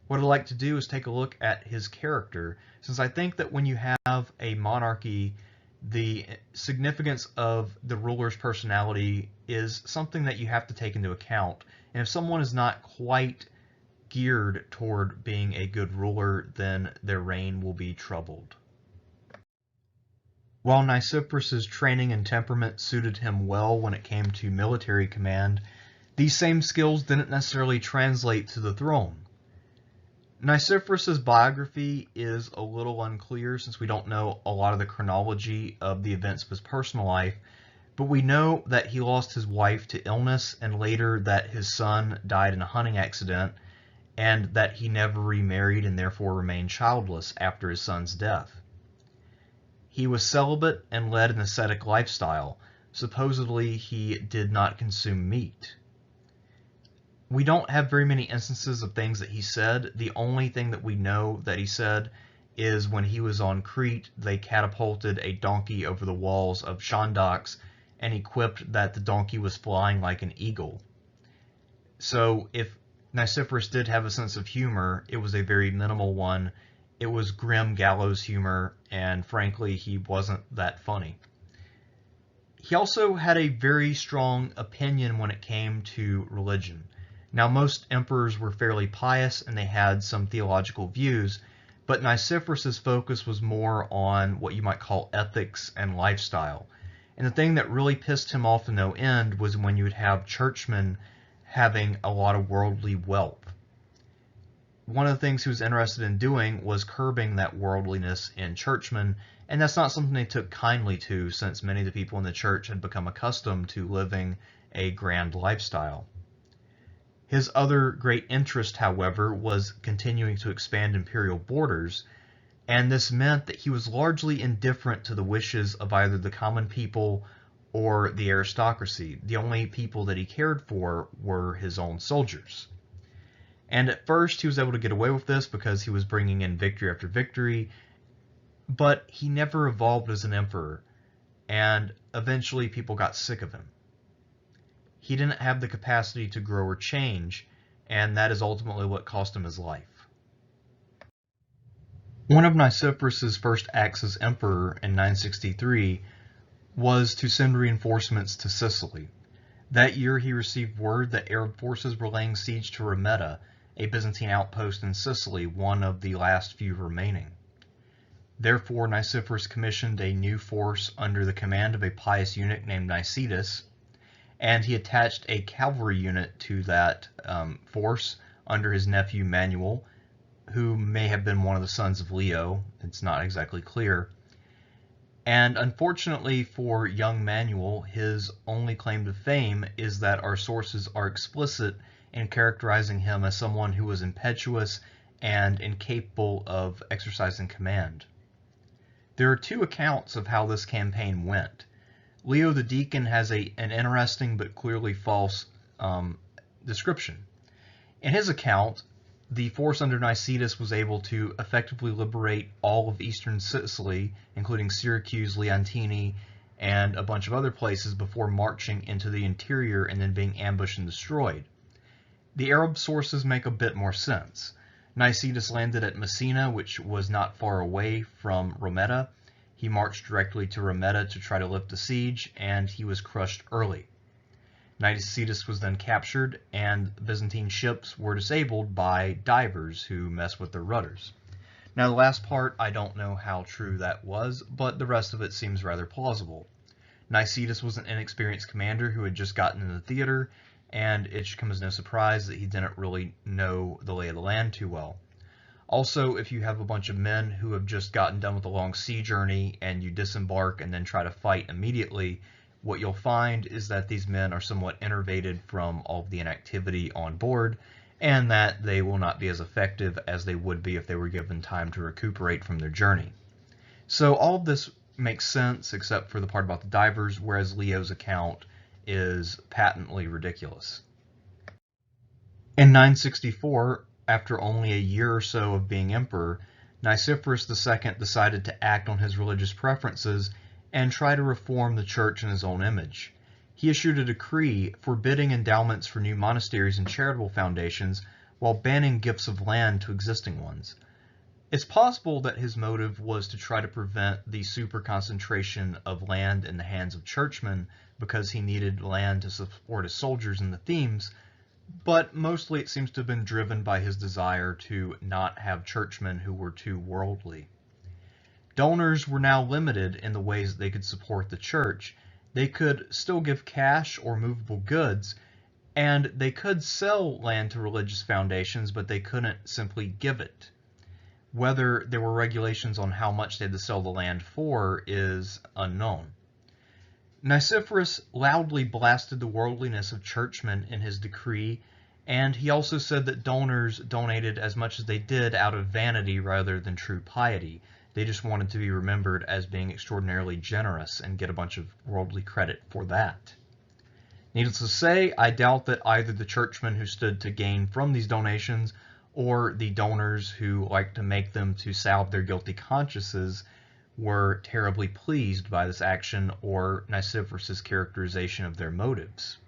What I'd like to do is take a look at his character, since I think that when you have a monarchy, the significance of the ruler's personality is something that you have to take into account. And if someone is not quite geared toward being a good ruler, then their reign will be troubled. While Nicephorus's training and temperament suited him well when it came to military command, these same skills didn't necessarily translate to the throne. Nicephorus's biography is a little unclear since we don't know a lot of the chronology of the events of his personal life, but we know that he lost his wife to illness and later that his son died in a hunting accident, and that he never remarried and therefore remained childless after his son's death. He was celibate and led an ascetic lifestyle. Supposedly, he did not consume meat. We don't have very many instances of things that he said. The only thing that we know that he said is when he was on Crete, they catapulted a donkey over the walls of Chandax and he quipped that the donkey was flying like an eagle. So if Nicephorus did have a sense of humor, it was a very minimal one. It was grim gallows humor, and frankly, he wasn't that funny. He also had a very strong opinion when it came to religion. Now, most emperors were fairly pious and they had some theological views, but Nicephorus's focus was more on what you might call ethics and lifestyle. And the thing that really pissed him off to no end was when you would have churchmen having a lot of worldly wealth. One of the things he was interested in doing was curbing that worldliness in churchmen, and that's not something they took kindly to since many of the people in the church had become accustomed to living a grand lifestyle. His other great interest, however, was continuing to expand imperial borders, and this meant that he was largely indifferent to the wishes of either the common people or the aristocracy. The only people that he cared for were his own soldiers. And at first he was able to get away with this because he was bringing in victory after victory, but he never evolved as an emperor, and eventually people got sick of him. He didn't have the capacity to grow or change, and that is ultimately what cost him his life. One of Nicephorus's first acts as emperor in 963 was to send reinforcements to Sicily. That year he received word that Arab forces were laying siege to Rometta, a Byzantine outpost in Sicily, one of the last few remaining. Therefore, Nicephorus commissioned a new force under the command of a pious eunuch named Nicetas, and he attached a cavalry unit to that force under his nephew Manuel, who may have been one of the sons of Leo. It's not exactly clear. And unfortunately for young Manuel, his only claim to fame is that our sources are explicit in characterizing him as someone who was impetuous and incapable of exercising command. There are two accounts of how this campaign went. Leo the Deacon has an interesting but clearly false description. In his account, the force under Nicetas was able to effectively liberate all of eastern Sicily, including Syracuse, Leontini, and a bunch of other places before marching into the interior and then being ambushed and destroyed. The Arab sources make a bit more sense. Nicetas landed at Messina, which was not far away from Rometta. He marched directly to Rometta to try to lift the siege, and he was crushed early. Nicetas was then captured, and Byzantine ships were disabled by divers who mess with their rudders. Now, the last part, I don't know how true that was, but the rest of it seems rather plausible. Nicetas was an inexperienced commander who had just gotten in the theater, and it should come as no surprise that he didn't really know the lay of the land too well. Also, if you have a bunch of men who have just gotten done with a long sea journey and you disembark and then try to fight immediately, what you'll find is that these men are somewhat enervated from all of the inactivity on board, and that they will not be as effective as they would be if they were given time to recuperate from their journey. So all of this makes sense except for the part about the divers, whereas Leo's account is patently ridiculous. In 964, after only a year or so of being emperor, Nicephorus II decided to act on his religious preferences and try to reform the church in his own image. He issued a decree forbidding endowments for new monasteries and charitable foundations while banning gifts of land to existing ones. It's possible that his motive was to try to prevent the super concentration of land in the hands of churchmen because he needed land to support his soldiers in the themes, but mostly it seems to have been driven by his desire to not have churchmen who were too worldly. Donors were now limited in the ways that they could support the church. They could still give cash or movable goods, and they could sell land to religious foundations, but they couldn't simply give it. Whether there were regulations on how much they had to sell the land for is unknown. Nicephorus loudly blasted the worldliness of churchmen in his decree, and he also said that donors donated as much as they did out of vanity rather than true piety. They just wanted to be remembered as being extraordinarily generous and get a bunch of worldly credit for that. Needless to say, I doubt that either the churchmen who stood to gain from these donations or the donors who liked to make them to salve their guilty consciences were terribly pleased by this action or Nicephorus's characterization of their motives.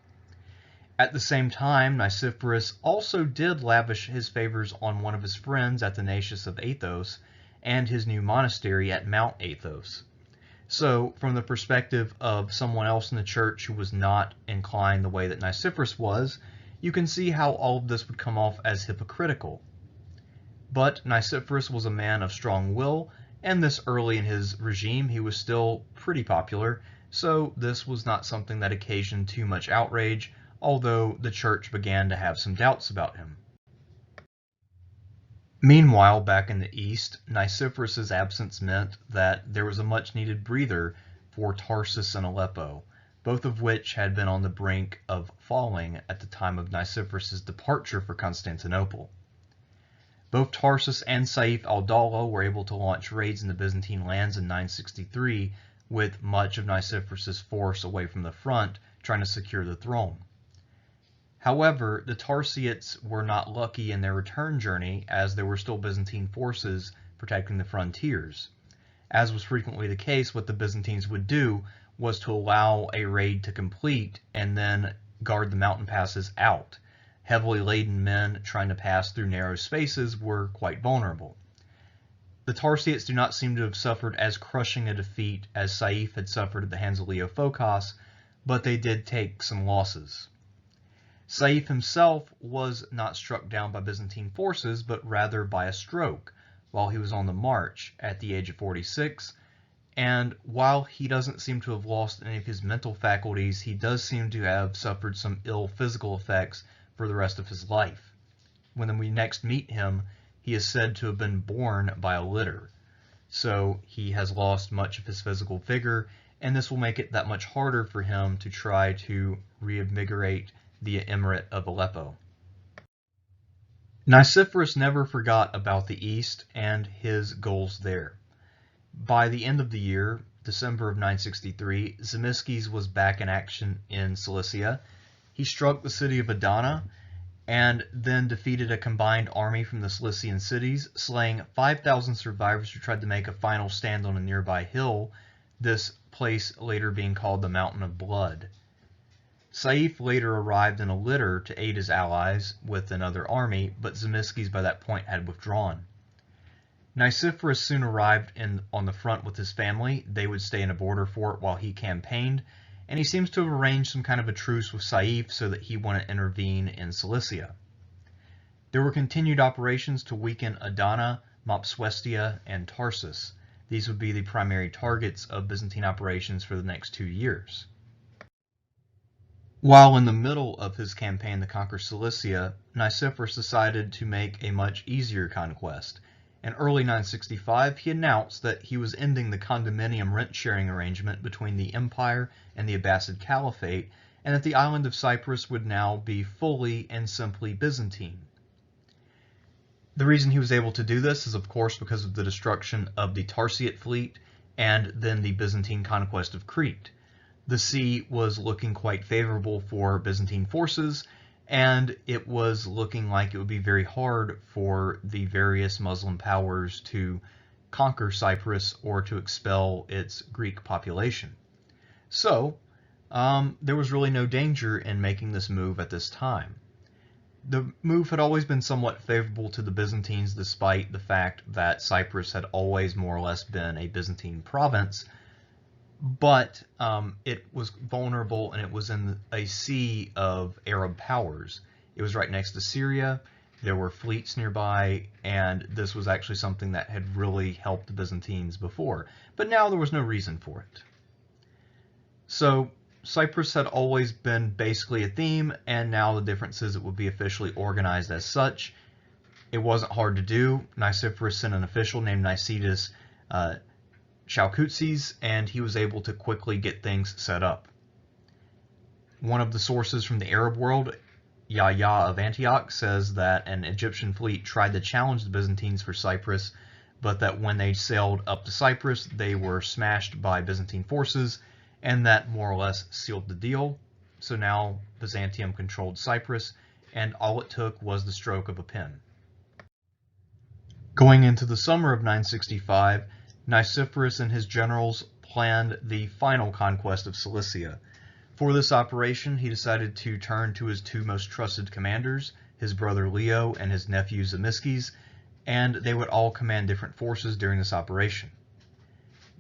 At the same time, Nicephorus also did lavish his favors on one of his friends, Athanasius of Athos, and his new monastery at Mount Athos. So, from the perspective of someone else in the church who was not inclined the way that Nicephorus was, you can see how all of this would come off as hypocritical. But Nicephorus was a man of strong will, and this early in his regime he was still pretty popular, so this was not something that occasioned too much outrage, although the church began to have some doubts about him. Meanwhile, back in the east, Nicephorus's absence meant that there was a much-needed breather for Tarsus and Aleppo, both of which had been on the brink of falling at the time of Nicephorus's departure for Constantinople. Both Tarsus and Sayf al-Dawla were able to launch raids into Byzantine lands in 963, with much of Nicephorus's force away from the front, trying to secure the throne. However, the Tarsiites were not lucky in their return journey, as there were still Byzantine forces protecting the frontiers. As was frequently the case, what the Byzantines would do was to allow a raid to complete and then guard the mountain passes out. Heavily laden men trying to pass through narrow spaces were quite vulnerable. The Tarsiites do not seem to have suffered as crushing a defeat as Sayf had suffered at the hands of Leo Phocas, but they did take some losses. Sayf himself was not struck down by Byzantine forces, but rather by a stroke while he was on the march at the age of 46, and while he doesn't seem to have lost any of his mental faculties, he does seem to have suffered some ill physical effects for the rest of his life. When we next meet him, he is said to have been born by a litter, so he has lost much of his physical vigor, and this will make it that much harder for him to try to reinvigorate the Emirate of Aleppo. Nicephorus never forgot about the East and his goals there. By the end of the year, December of 963, Zimisces was back in action in Cilicia. He struck the city of Adana and then defeated a combined army from the Cilician cities, slaying 5,000 survivors who tried to make a final stand on a nearby hill, this place later being called the Mountain of Blood. Sayf later arrived in a litter to aid his allies with another army, but Zimisces by that point had withdrawn. Nicephorus soon arrived on the front with his family. They would stay in a border fort while he campaigned, and he seems to have arranged some kind of a truce with Sayf so that he wouldn't intervene in Cilicia. There were continued operations to weaken Adana, Mopsuestia, and Tarsus. These would be the primary targets of Byzantine operations for the next 2 years. While in the middle of his campaign to conquer Cilicia, Nicephorus decided to make a much easier conquest. In early 965, he announced that he was ending the condominium rent-sharing arrangement between the Empire and the Abbasid Caliphate, and that the island of Cyprus would now be fully and simply Byzantine. The reason he was able to do this is, of course, because of the destruction of the Tarsiite fleet and then the Byzantine conquest of Crete. The sea was looking quite favorable for Byzantine forces, and it was looking like it would be very hard for the various Muslim powers to conquer Cyprus or to expel its Greek population. So, there was really no danger in making this move at this time. The move had always been somewhat favorable to the Byzantines, despite the fact that Cyprus had always more or less been a Byzantine province, but it was vulnerable and it was in a sea of Arab powers. It was right next to Syria, there were fleets nearby, and this was actually something that had really helped the Byzantines before. But now there was no reason for it. So Cyprus had always been basically a theme, and now the difference is it would be officially organized as such. It wasn't hard to do. Nicephorus sent an official named Nicetas Chalcoutses, and he was able to quickly get things set up. One of the sources from the Arab world, Yahya of Antioch, says that an Egyptian fleet tried to challenge the Byzantines for Cyprus, but that when they sailed up to Cyprus, they were smashed by Byzantine forces, and that more or less sealed the deal. So now Byzantium controlled Cyprus, and all it took was the stroke of a pen. Going into the summer of 965, Nicephorus and his generals planned the final conquest of Cilicia. For this operation, he decided to turn to his two most trusted commanders, his brother Leo and his nephew Zimisces, and they would all command different forces during this operation.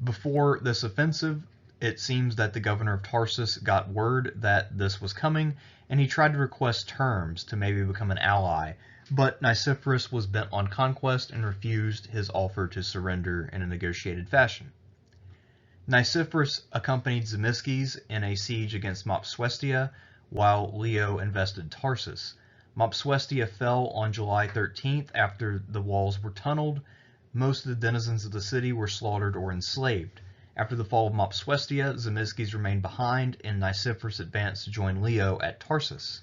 Before this offensive, it seems that the governor of Tarsus got word that this was coming, and he tried to request terms to maybe become an ally, but Nicephorus was bent on conquest and refused his offer to surrender in a negotiated fashion. Nicephorus accompanied Zimisces in a siege against Mopsuestia, while Leo invested Tarsus. Mopsuestia fell on July 13th after the walls were tunneled. Most of the denizens of the city were slaughtered or enslaved. After the fall of Mopsuestia, Zimisces remained behind, and Nicephorus advanced to join Leo at Tarsus.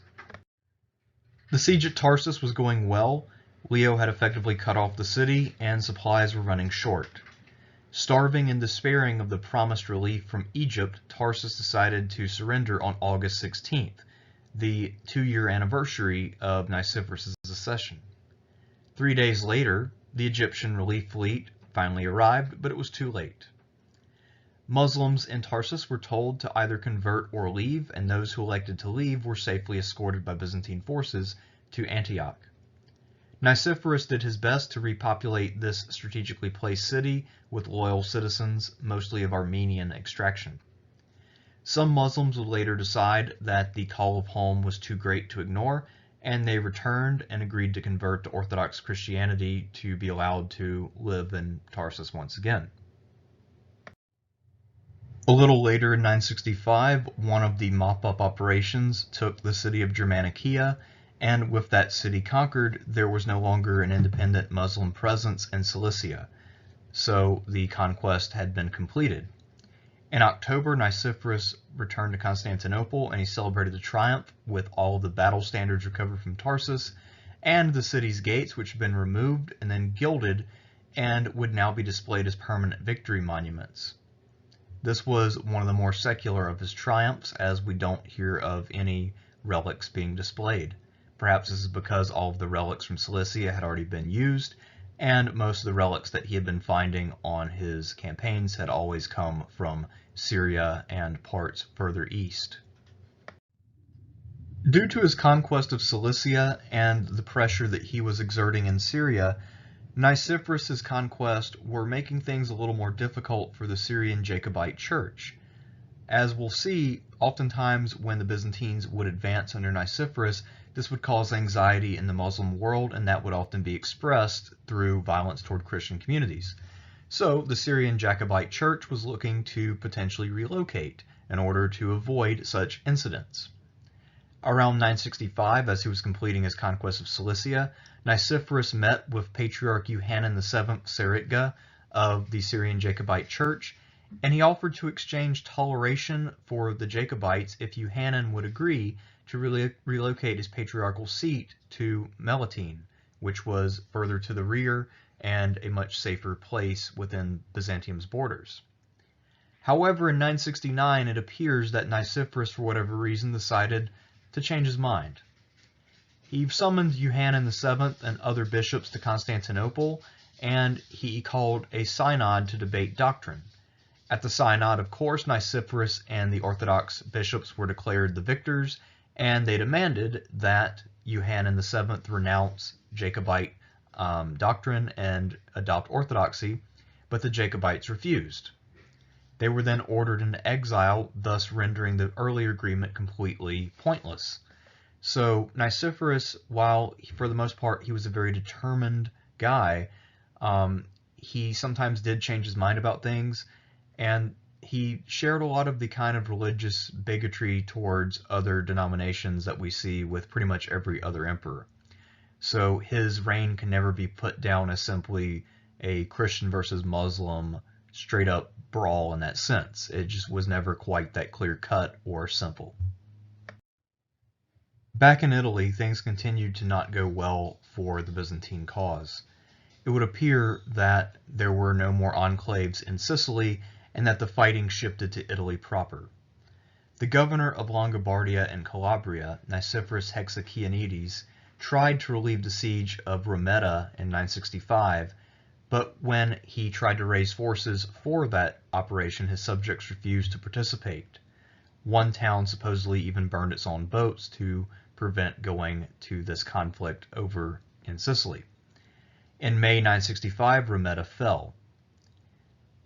The siege at Tarsus was going well. Leo had effectively cut off the city, and supplies were running short. Starving and despairing of the promised relief from Egypt, Tarsus decided to surrender on August 16th, the 2-year anniversary of Nicephorus' accession. 3 days later, the Egyptian relief fleet finally arrived, but it was too late. Muslims in Tarsus were told to either convert or leave, and those who elected to leave were safely escorted by Byzantine forces to Antioch. Nicephorus did his best to repopulate this strategically placed city with loyal citizens, mostly of Armenian extraction. Some Muslims would later decide that the call of home was too great to ignore, and they returned and agreed to convert to Orthodox Christianity to be allowed to live in Tarsus once again. A little later in 965, one of the mop-up operations took the city of Germanicia, and with that city conquered, there was no longer an independent Muslim presence in Cilicia, so the conquest had been completed. In October, Nicephorus returned to Constantinople, and he celebrated the triumph with all of the battle standards recovered from Tarsus, and the city's gates, which had been removed and then gilded, and would now be displayed as permanent victory monuments. This was one of the more secular of his triumphs, as we don't hear of any relics being displayed. Perhaps this is because all of the relics from Cilicia had already been used, and most of the relics that he had been finding on his campaigns had always come from Syria and parts further east. Due to his conquest of Cilicia and the pressure that he was exerting in Syria, Nicephorus' conquests were making things a little more difficult for the Syrian Jacobite church. As we'll see, oftentimes when the Byzantines would advance under Nicephorus, this would cause anxiety in the Muslim world, and that would often be expressed through violence toward Christian communities. So the Syrian Jacobite church was looking to potentially relocate in order to avoid such incidents. Around 965, as he was completing his conquest of Cilicia, Nicephorus met with Patriarch Yohanan VII Sarigga of the Syrian Jacobite Church, and he offered to exchange toleration for the Jacobites if Yohanan would agree to relocate his patriarchal seat to Melitene, which was further to the rear and a much safer place within Byzantium's borders. However, in 969, it appears that Nicephorus, for whatever reason, decided to change his mind. He summoned Yohanan VII and other bishops to Constantinople, and he called a synod to debate doctrine. At the synod, of course, Nicephorus and the Orthodox bishops were declared the victors, and they demanded that Yohanan VII renounce Jacobite doctrine and adopt orthodoxy, but the Jacobites refused. They were then ordered into exile, thus rendering the earlier agreement completely pointless. So Nicephorus, while for the most part he was a very determined guy, he sometimes did change his mind about things, and he shared a lot of the kind of religious bigotry towards other denominations that we see with pretty much every other emperor. So his reign can never be put down as simply a Christian versus Muslim straight up brawl in that sense. It just was never quite that clear cut or simple. Back in Italy, things continued to not go well for the Byzantine cause. It would appear that there were no more enclaves in Sicily and that the fighting shifted to Italy proper. The governor of Longobardia and Calabria, Nicephorus Hexachianides, tried to relieve the siege of Rometta in 965, but when he tried to raise forces for that operation, his subjects refused to participate. One town supposedly even burned its own boats to prevent going to this conflict over in Sicily. In May 965, Rometta fell.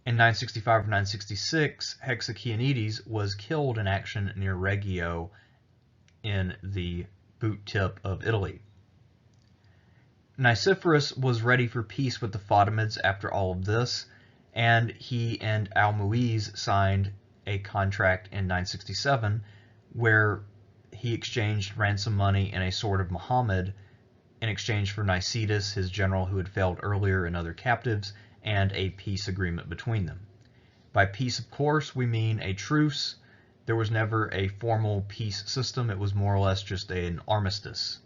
In 965 or 966, Hexachianides was killed in action near Reggio in the boot tip of Italy. Nicephorus was ready for peace with the Fatimids after all of this, and he and Almoez signed a contract in 967 where he exchanged ransom money and a sword of Muhammad in exchange for Nicetas, his general who had failed earlier, and other captives, and a peace agreement between them. By peace, of course, we mean a truce. There was never a formal peace system. It was more or less just an armistice.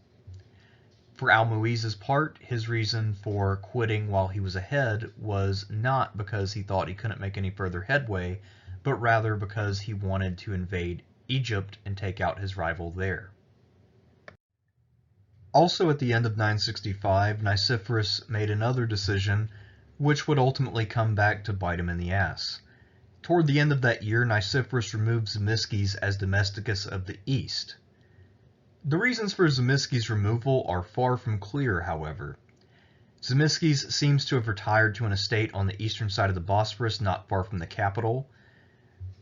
For Almoez's part, his reason for quitting while he was ahead was not because he thought he couldn't make any further headway, but rather because he wanted to invade Egypt and take out his rival there. Also at the end of 965, Nicephorus made another decision which would ultimately come back to bite him in the ass. Toward the end of that year, Nicephorus removed Zimisces as Domesticus of the East. The reasons for Zimisces' removal are far from clear, however. Zimisces seems to have retired to an estate on the eastern side of the Bosphorus, not far from the capital.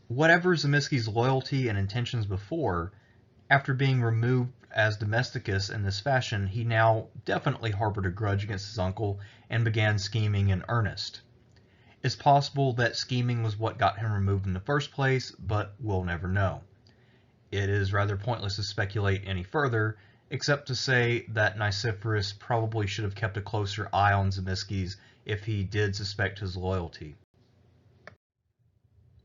Whatever Zimisces' loyalty and intentions before, after being removed as Domesticus in this fashion, he now definitely harbored a grudge against his uncle and began scheming in earnest. It's possible that scheming was what got him removed in the first place, but we'll never know. It is rather pointless to speculate any further, except to say that Nicephorus probably should have kept a closer eye on Zimisces if he did suspect his loyalty.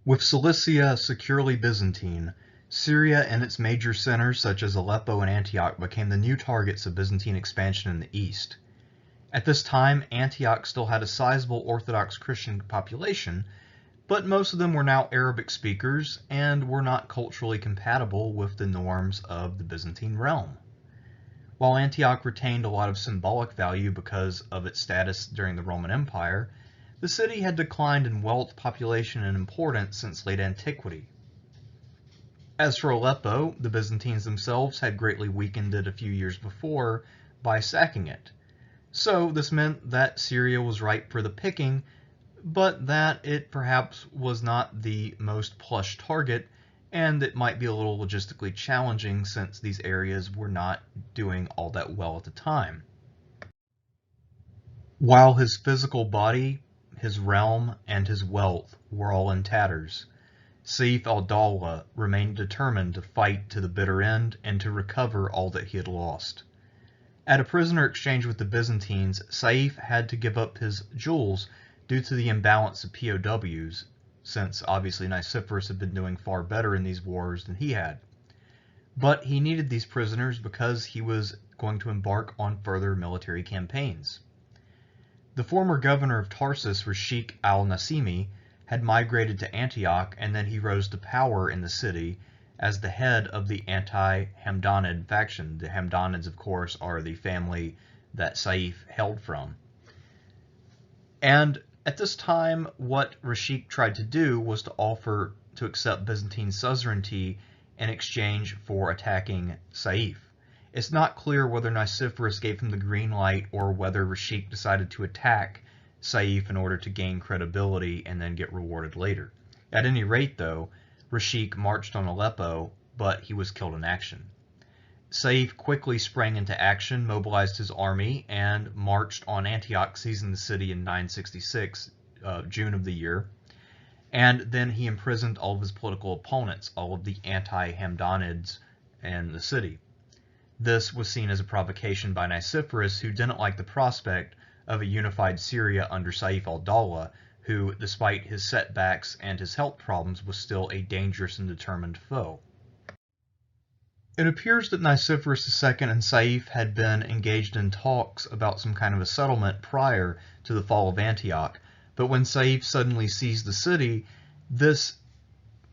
With Cilicia securely Byzantine, Syria and its major centers such as Aleppo and Antioch became the new targets of Byzantine expansion in the east. At this time, Antioch still had a sizable Orthodox Christian population, but most of them were now Arabic speakers and were not culturally compatible with the norms of the Byzantine realm. While Antioch retained a lot of symbolic value because of its status during the Roman Empire, the city had declined in wealth, population, and importance since late antiquity. As for Aleppo, the Byzantines themselves had greatly weakened it a few years before by sacking it. So this meant that Syria was ripe for the picking, but that it perhaps was not the most plush target, and it might be a little logistically challenging since these areas were not doing all that well at the time. While his physical body, his realm, and his wealth were all in tatters, Sayf al-Dawla remained determined to fight to the bitter end and to recover all that he had lost. At a prisoner exchange with the Byzantines, Sayf had to give up his jewels due to the imbalance of POWs, since obviously Nicephorus had been doing far better in these wars than he had. But he needed these prisoners because he was going to embark on further military campaigns. The former governor of Tarsus, Rashik al-Nasimi, had migrated to Antioch, and then he rose to power in the city as the head of the anti-Hamdanid faction. The Hamdanids, of course, are the family that Sayf hailed from. And at this time, what Rashik tried to do was to offer to accept Byzantine suzerainty in exchange for attacking Sayf. It's not clear whether Nicephorus gave him the green light or whether Rashik decided to attack Sayf in order to gain credibility and then get rewarded later. At any rate, though, Rashik marched on Aleppo, but he was killed in action. Sayf quickly sprang into action, mobilized his army, and marched on Antioch, seizing the city in 966, June of the year. And then he imprisoned all of his political opponents, all of the anti-Hamdanids in the city. This was seen as a provocation by Nicephorus, who didn't like the prospect of a unified Syria under Sayf al-Dawla, who, despite his setbacks and his health problems, was still a dangerous and determined foe. It appears that Nicephorus II and Sayf had been engaged in talks about some kind of a settlement prior to the fall of Antioch, but when Sayf suddenly seized the city, this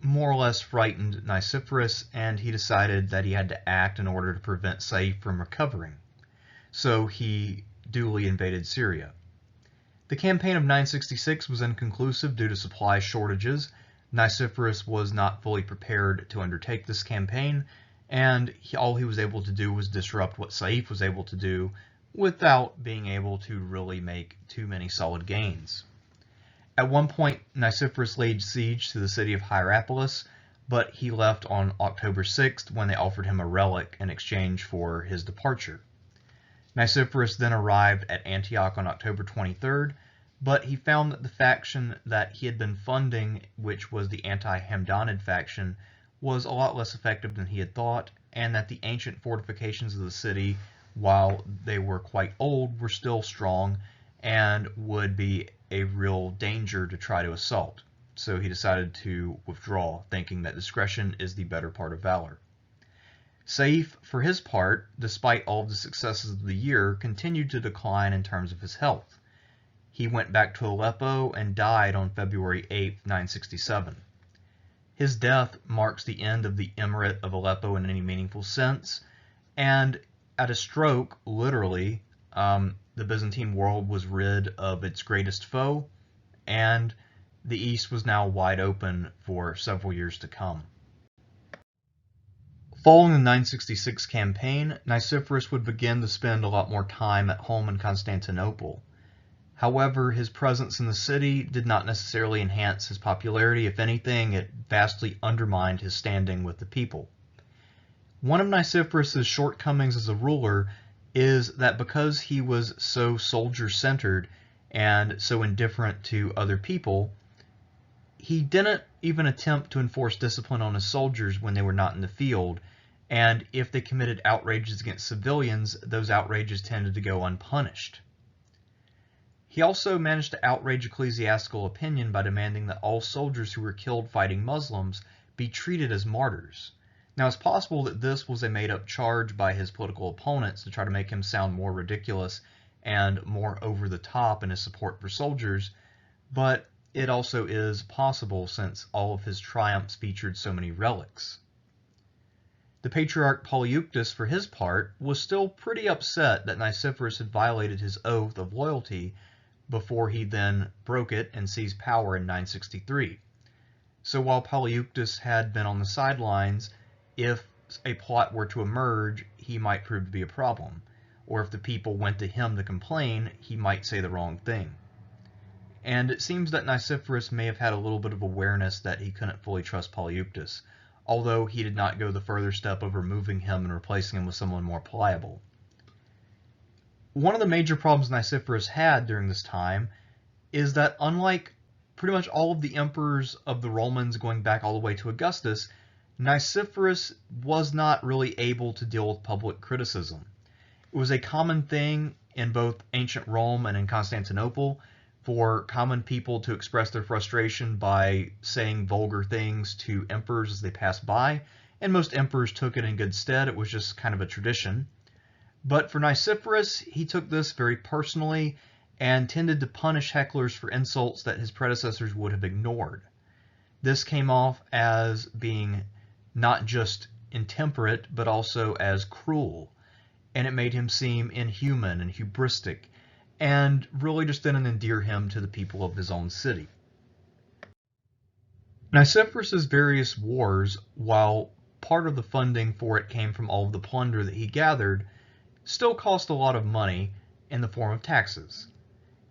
more or less frightened Nicephorus, and he decided that he had to act in order to prevent Sayf from recovering. So he duly invaded Syria. The campaign of 966 was inconclusive due to supply shortages. Nicephorus was not fully prepared to undertake this campaign, and all he was able to do was disrupt what Sayf was able to do without being able to really make too many solid gains. At one point, Nicephorus laid siege to the city of Hierapolis, but he left on October 6th when they offered him a relic in exchange for his departure. Nicephorus then arrived at Antioch on October 23rd, but he found that the faction that he had been funding, which was the anti-Hamdanid faction, was a lot less effective than he had thought, and that the ancient fortifications of the city, while they were quite old, were still strong and would be a real danger to try to assault. So he decided to withdraw, thinking that discretion is the better part of valor. Sayf, for his part, despite all of the successes of the year, continued to decline in terms of his health. He went back to Aleppo and died on February 8, 967. His death marks the end of the Emirate of Aleppo in any meaningful sense, and at a stroke, literally, the Byzantine world was rid of its greatest foe, and the East was now wide open for several years to come. Following the 966 campaign, Nicephorus would begin to spend a lot more time at home in Constantinople. However, his presence in the city did not necessarily enhance his popularity. If anything, it vastly undermined his standing with the people. One of Nicephorus's shortcomings as a ruler is that because he was so soldier-centered and so indifferent to other people, he didn't even attempt to enforce discipline on his soldiers when they were not in the field, and if they committed outrages against civilians, those outrages tended to go unpunished. He also managed to outrage ecclesiastical opinion by demanding that all soldiers who were killed fighting Muslims be treated as martyrs. Now, it's possible that this was a made-up charge by his political opponents to try to make him sound more ridiculous and more over-the-top in his support for soldiers, but it also is possible since all of his triumphs featured so many relics. The Patriarch Polyeuctus, for his part, was still pretty upset that Nicephorus had violated his oath of loyalty before he then broke it and seized power in 963. So while Polyeuctus had been on the sidelines, if a plot were to emerge, he might prove to be a problem. Or if the people went to him to complain, he might say the wrong thing. And it seems that Nicephorus may have had a little bit of awareness that he couldn't fully trust Polyeuctus, although he did not go the further step of removing him and replacing him with someone more pliable. One of the major problems Nicephorus had during this time is that unlike pretty much all of the emperors of the Romans going back all the way to Augustus, Nicephorus was not really able to deal with public criticism. It was a common thing in both ancient Rome and in Constantinople for common people to express their frustration by saying vulgar things to emperors as they passed by, and most emperors took it in good stead. It was just kind of a tradition. But for Nicephorus, he took this very personally and tended to punish hecklers for insults that his predecessors would have ignored. This came off as being not just intemperate, but also as cruel, and it made him seem inhuman and hubristic, and really just didn't endear him to the people of his own city. Nicephorus's various wars, while part of the funding for it came from all of the plunder that he gathered, still cost a lot of money in the form of taxes.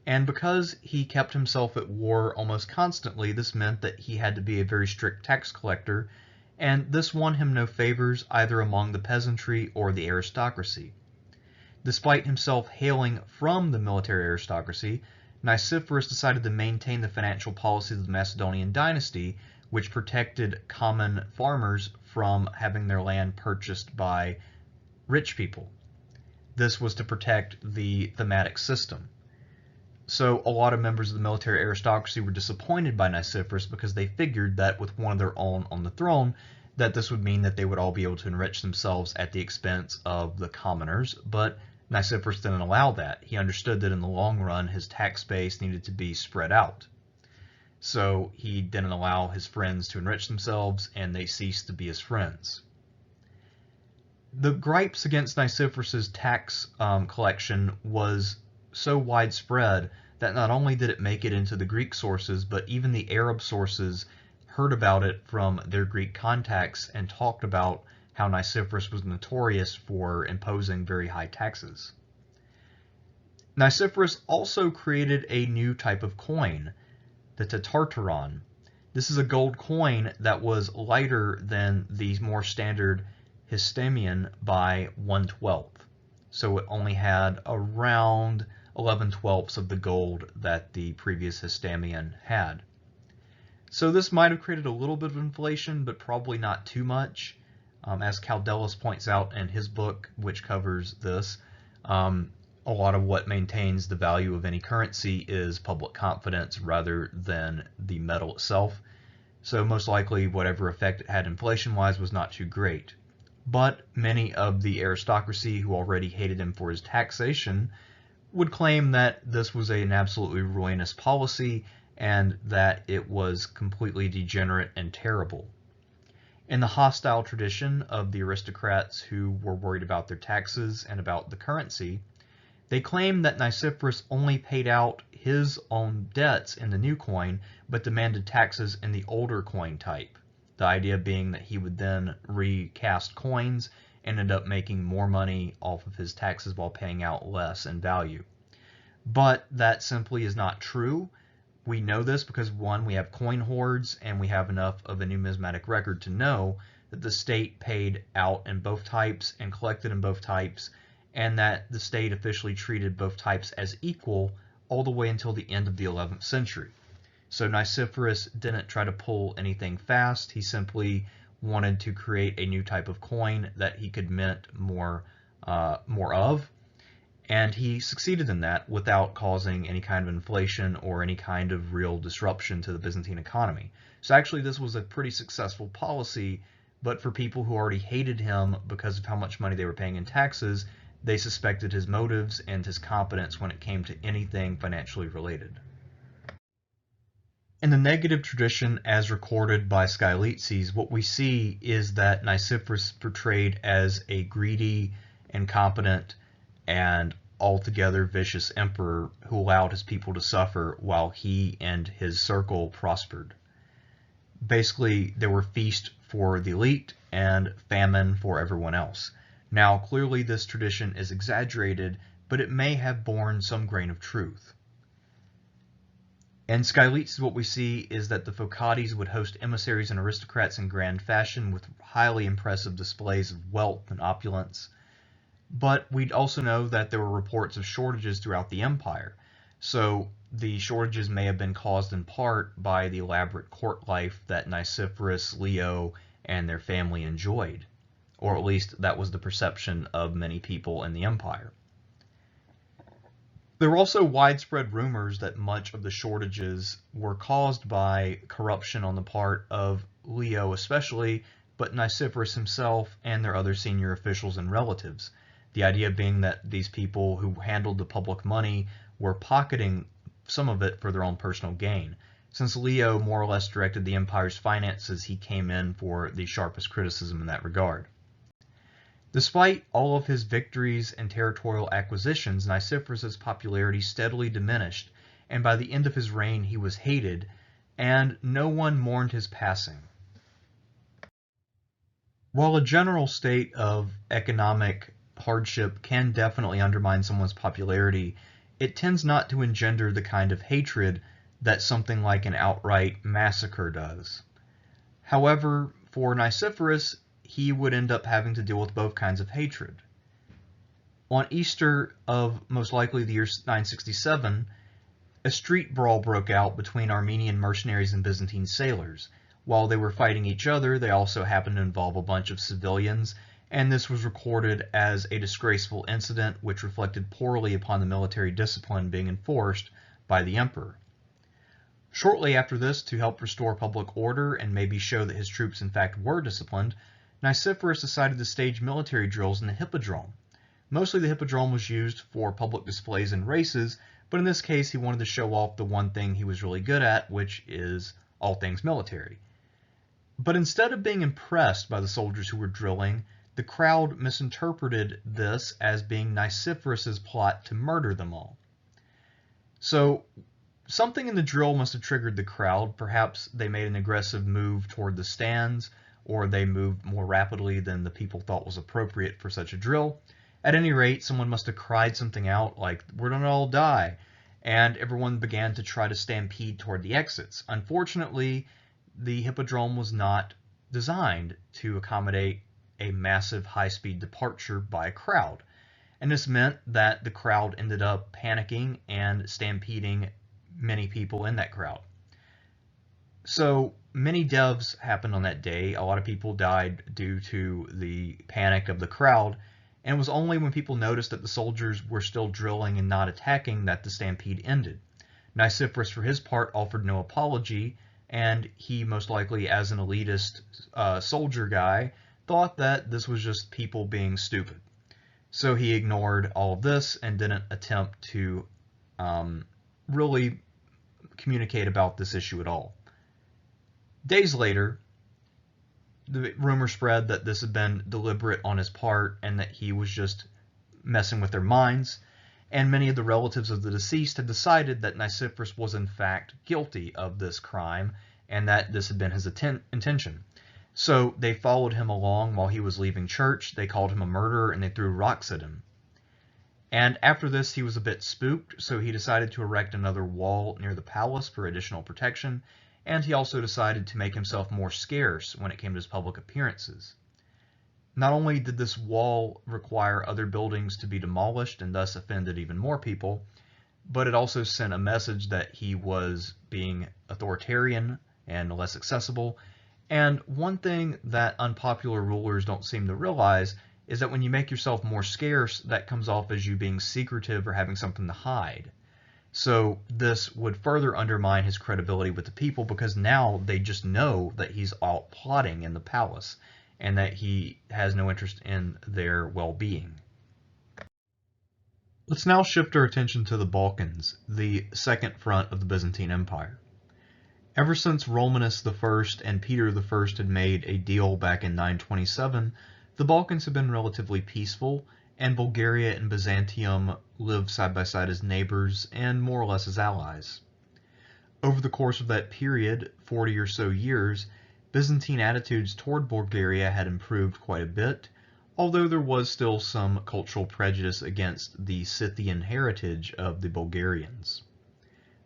And because he kept himself at war almost constantly, this meant that he had to be a very strict tax collector, and this won him no favors either among the peasantry or the aristocracy. Despite himself hailing from the military aristocracy, Nicephorus decided to maintain the financial policies of the Macedonian dynasty, which protected common farmers from having their land purchased by rich people. This was to protect the thematic system. So a lot of members of the military aristocracy were disappointed by Nicephorus because they figured that with one of their own on the throne, that this would mean that they would all be able to enrich themselves at the expense of the commoners, but Nicephorus didn't allow that. He understood that in the long run, his tax base needed to be spread out. So he didn't allow his friends to enrich themselves, and they ceased to be his friends. The gripes against Nicephorus's tax collection was so widespread that not only did it make it into the Greek sources, but even the Arab sources heard about it from their Greek contacts and talked about how Nicephorus was notorious for imposing very high taxes. Nicephorus also created a new type of coin, the tetarteron. This is a gold coin that was lighter than the more standard histamion by 1/12. So it only had around 11/12 of the gold that the previous histamion had. So this might have created a little bit of inflation, but probably not too much. As Caldelas points out in his book, which covers this, a lot of what maintains the value of any currency is public confidence rather than the metal itself. So most likely whatever effect it had inflation-wise was not too great. But many of the aristocracy who already hated him for his taxation would claim that this was an absolutely ruinous policy and that it was completely degenerate and terrible. In the hostile tradition of the aristocrats who were worried about their taxes and about the currency, they claimed that Nicephorus only paid out his own debts in the new coin, but demanded taxes in the older coin type. The idea being that he would then recast coins and end up making more money off of his taxes while paying out less in value. But that simply is not true. We know this because, one, we have coin hoards and we have enough of a numismatic record to know that the state paid out in both types and collected in both types, and that the state officially treated both types as equal all the way until the end of the 11th century. So Nicephorus didn't try to pull anything fast. He simply wanted to create a new type of coin that he could mint more of. And he succeeded in that without causing any kind of inflation or any kind of real disruption to the Byzantine economy. So actually this was a pretty successful policy, but for people who already hated him because of how much money they were paying in taxes, they suspected his motives and his competence when it came to anything financially related. In the negative tradition as recorded by Cilician, what we see is that Nicephorus portrayed as a greedy, incompetent, and altogether vicious emperor who allowed his people to suffer while he and his circle prospered. Basically, there were feasts for the elite and famine for everyone else. Now, clearly this tradition is exaggerated, but it may have borne some grain of truth. In Cilician, what we see is that the Phocades would host emissaries and aristocrats in grand fashion with highly impressive displays of wealth and opulence. But we'd also know that there were reports of shortages throughout the empire. So the shortages may have been caused in part by the elaborate court life that Nicephorus, Leo, and their family enjoyed. Or at least that was the perception of many people in the empire. There were also widespread rumors that much of the shortages were caused by corruption on the part of Leo especially, but Nicephorus himself and their other senior officials and relatives. The idea being that these people who handled the public money were pocketing some of it for their own personal gain. Since Leo more or less directed the empire's finances, he came in for the sharpest criticism in that regard. Despite all of his victories and territorial acquisitions, Nicephorus's popularity steadily diminished, and by the end of his reign he was hated, and no one mourned his passing. While a general state of economic hardship can definitely undermine someone's popularity, it tends not to engender the kind of hatred that something like an outright massacre does. However, for Nicephorus, he would end up having to deal with both kinds of hatred. On Easter of most likely the year 967, A street brawl broke out between Armenian mercenaries and Byzantine sailors. While they were fighting each other, they also happened to involve a bunch of civilians, and this was recorded as a disgraceful incident which reflected poorly upon the military discipline being enforced by the emperor. Shortly after this, to help restore public order and maybe show that his troops in fact were disciplined, Nicephorus decided to stage military drills in the hippodrome. Mostly the hippodrome was used for public displays and races, but in this case he wanted to show off the one thing he was really good at, which is all things military. But instead of being impressed by the soldiers who were drilling, the crowd misinterpreted this as being Nicephorus's plot to murder them all. So something in the drill must have triggered the crowd. Perhaps they made an aggressive move toward the stands, or they moved more rapidly than the people thought was appropriate for such a drill. At any rate, someone must have cried something out like, "We're gonna all die," and everyone began to try to stampede toward the exits. Unfortunately, the hippodrome was not designed to accommodate a massive high-speed departure by a crowd, and this meant that the crowd ended up panicking and stampeding many people in that crowd. So many deaths happened on that day. A lot of people died due to the panic of the crowd, and it was only when people noticed that the soldiers were still drilling and not attacking that the stampede ended. Nicephorus, for his part, offered no apology, and he most likely, as an elitist soldier guy, thought that this was just people being stupid. So he ignored all of this and didn't attempt to really communicate about this issue at all. Days later, the rumor spread that this had been deliberate on his part and that he was just messing with their minds, and many of the relatives of the deceased had decided that Nicephorus was in fact guilty of this crime and that this had been his intention. So they followed him along while he was leaving church, they called him a murderer, and they threw rocks at him. And after this he was a bit spooked, so he decided to erect another wall near the palace for additional protection, and he also decided to make himself more scarce when it came to his public appearances. Not only did this wall require other buildings to be demolished and thus offended even more people, but it also sent a message that he was being authoritarian and less accessible. And one thing that unpopular rulers don't seem to realize is that when you make yourself more scarce, that comes off as you being secretive or having something to hide. So this would further undermine his credibility with the people, because now they just know that he's out plotting in the palace and that he has no interest in their well-being. Let's now shift our attention to the Balkans, the second front of the Byzantine Empire. Ever since Romanus I and Peter I had made a deal back in 927, the Balkans have been relatively peaceful, and Bulgaria and Byzantium lived side by side as neighbors and more or less as allies. Over the course of that period, 40 or so years, Byzantine attitudes toward Bulgaria had improved quite a bit, although there was still some cultural prejudice against the Scythian heritage of the Bulgarians.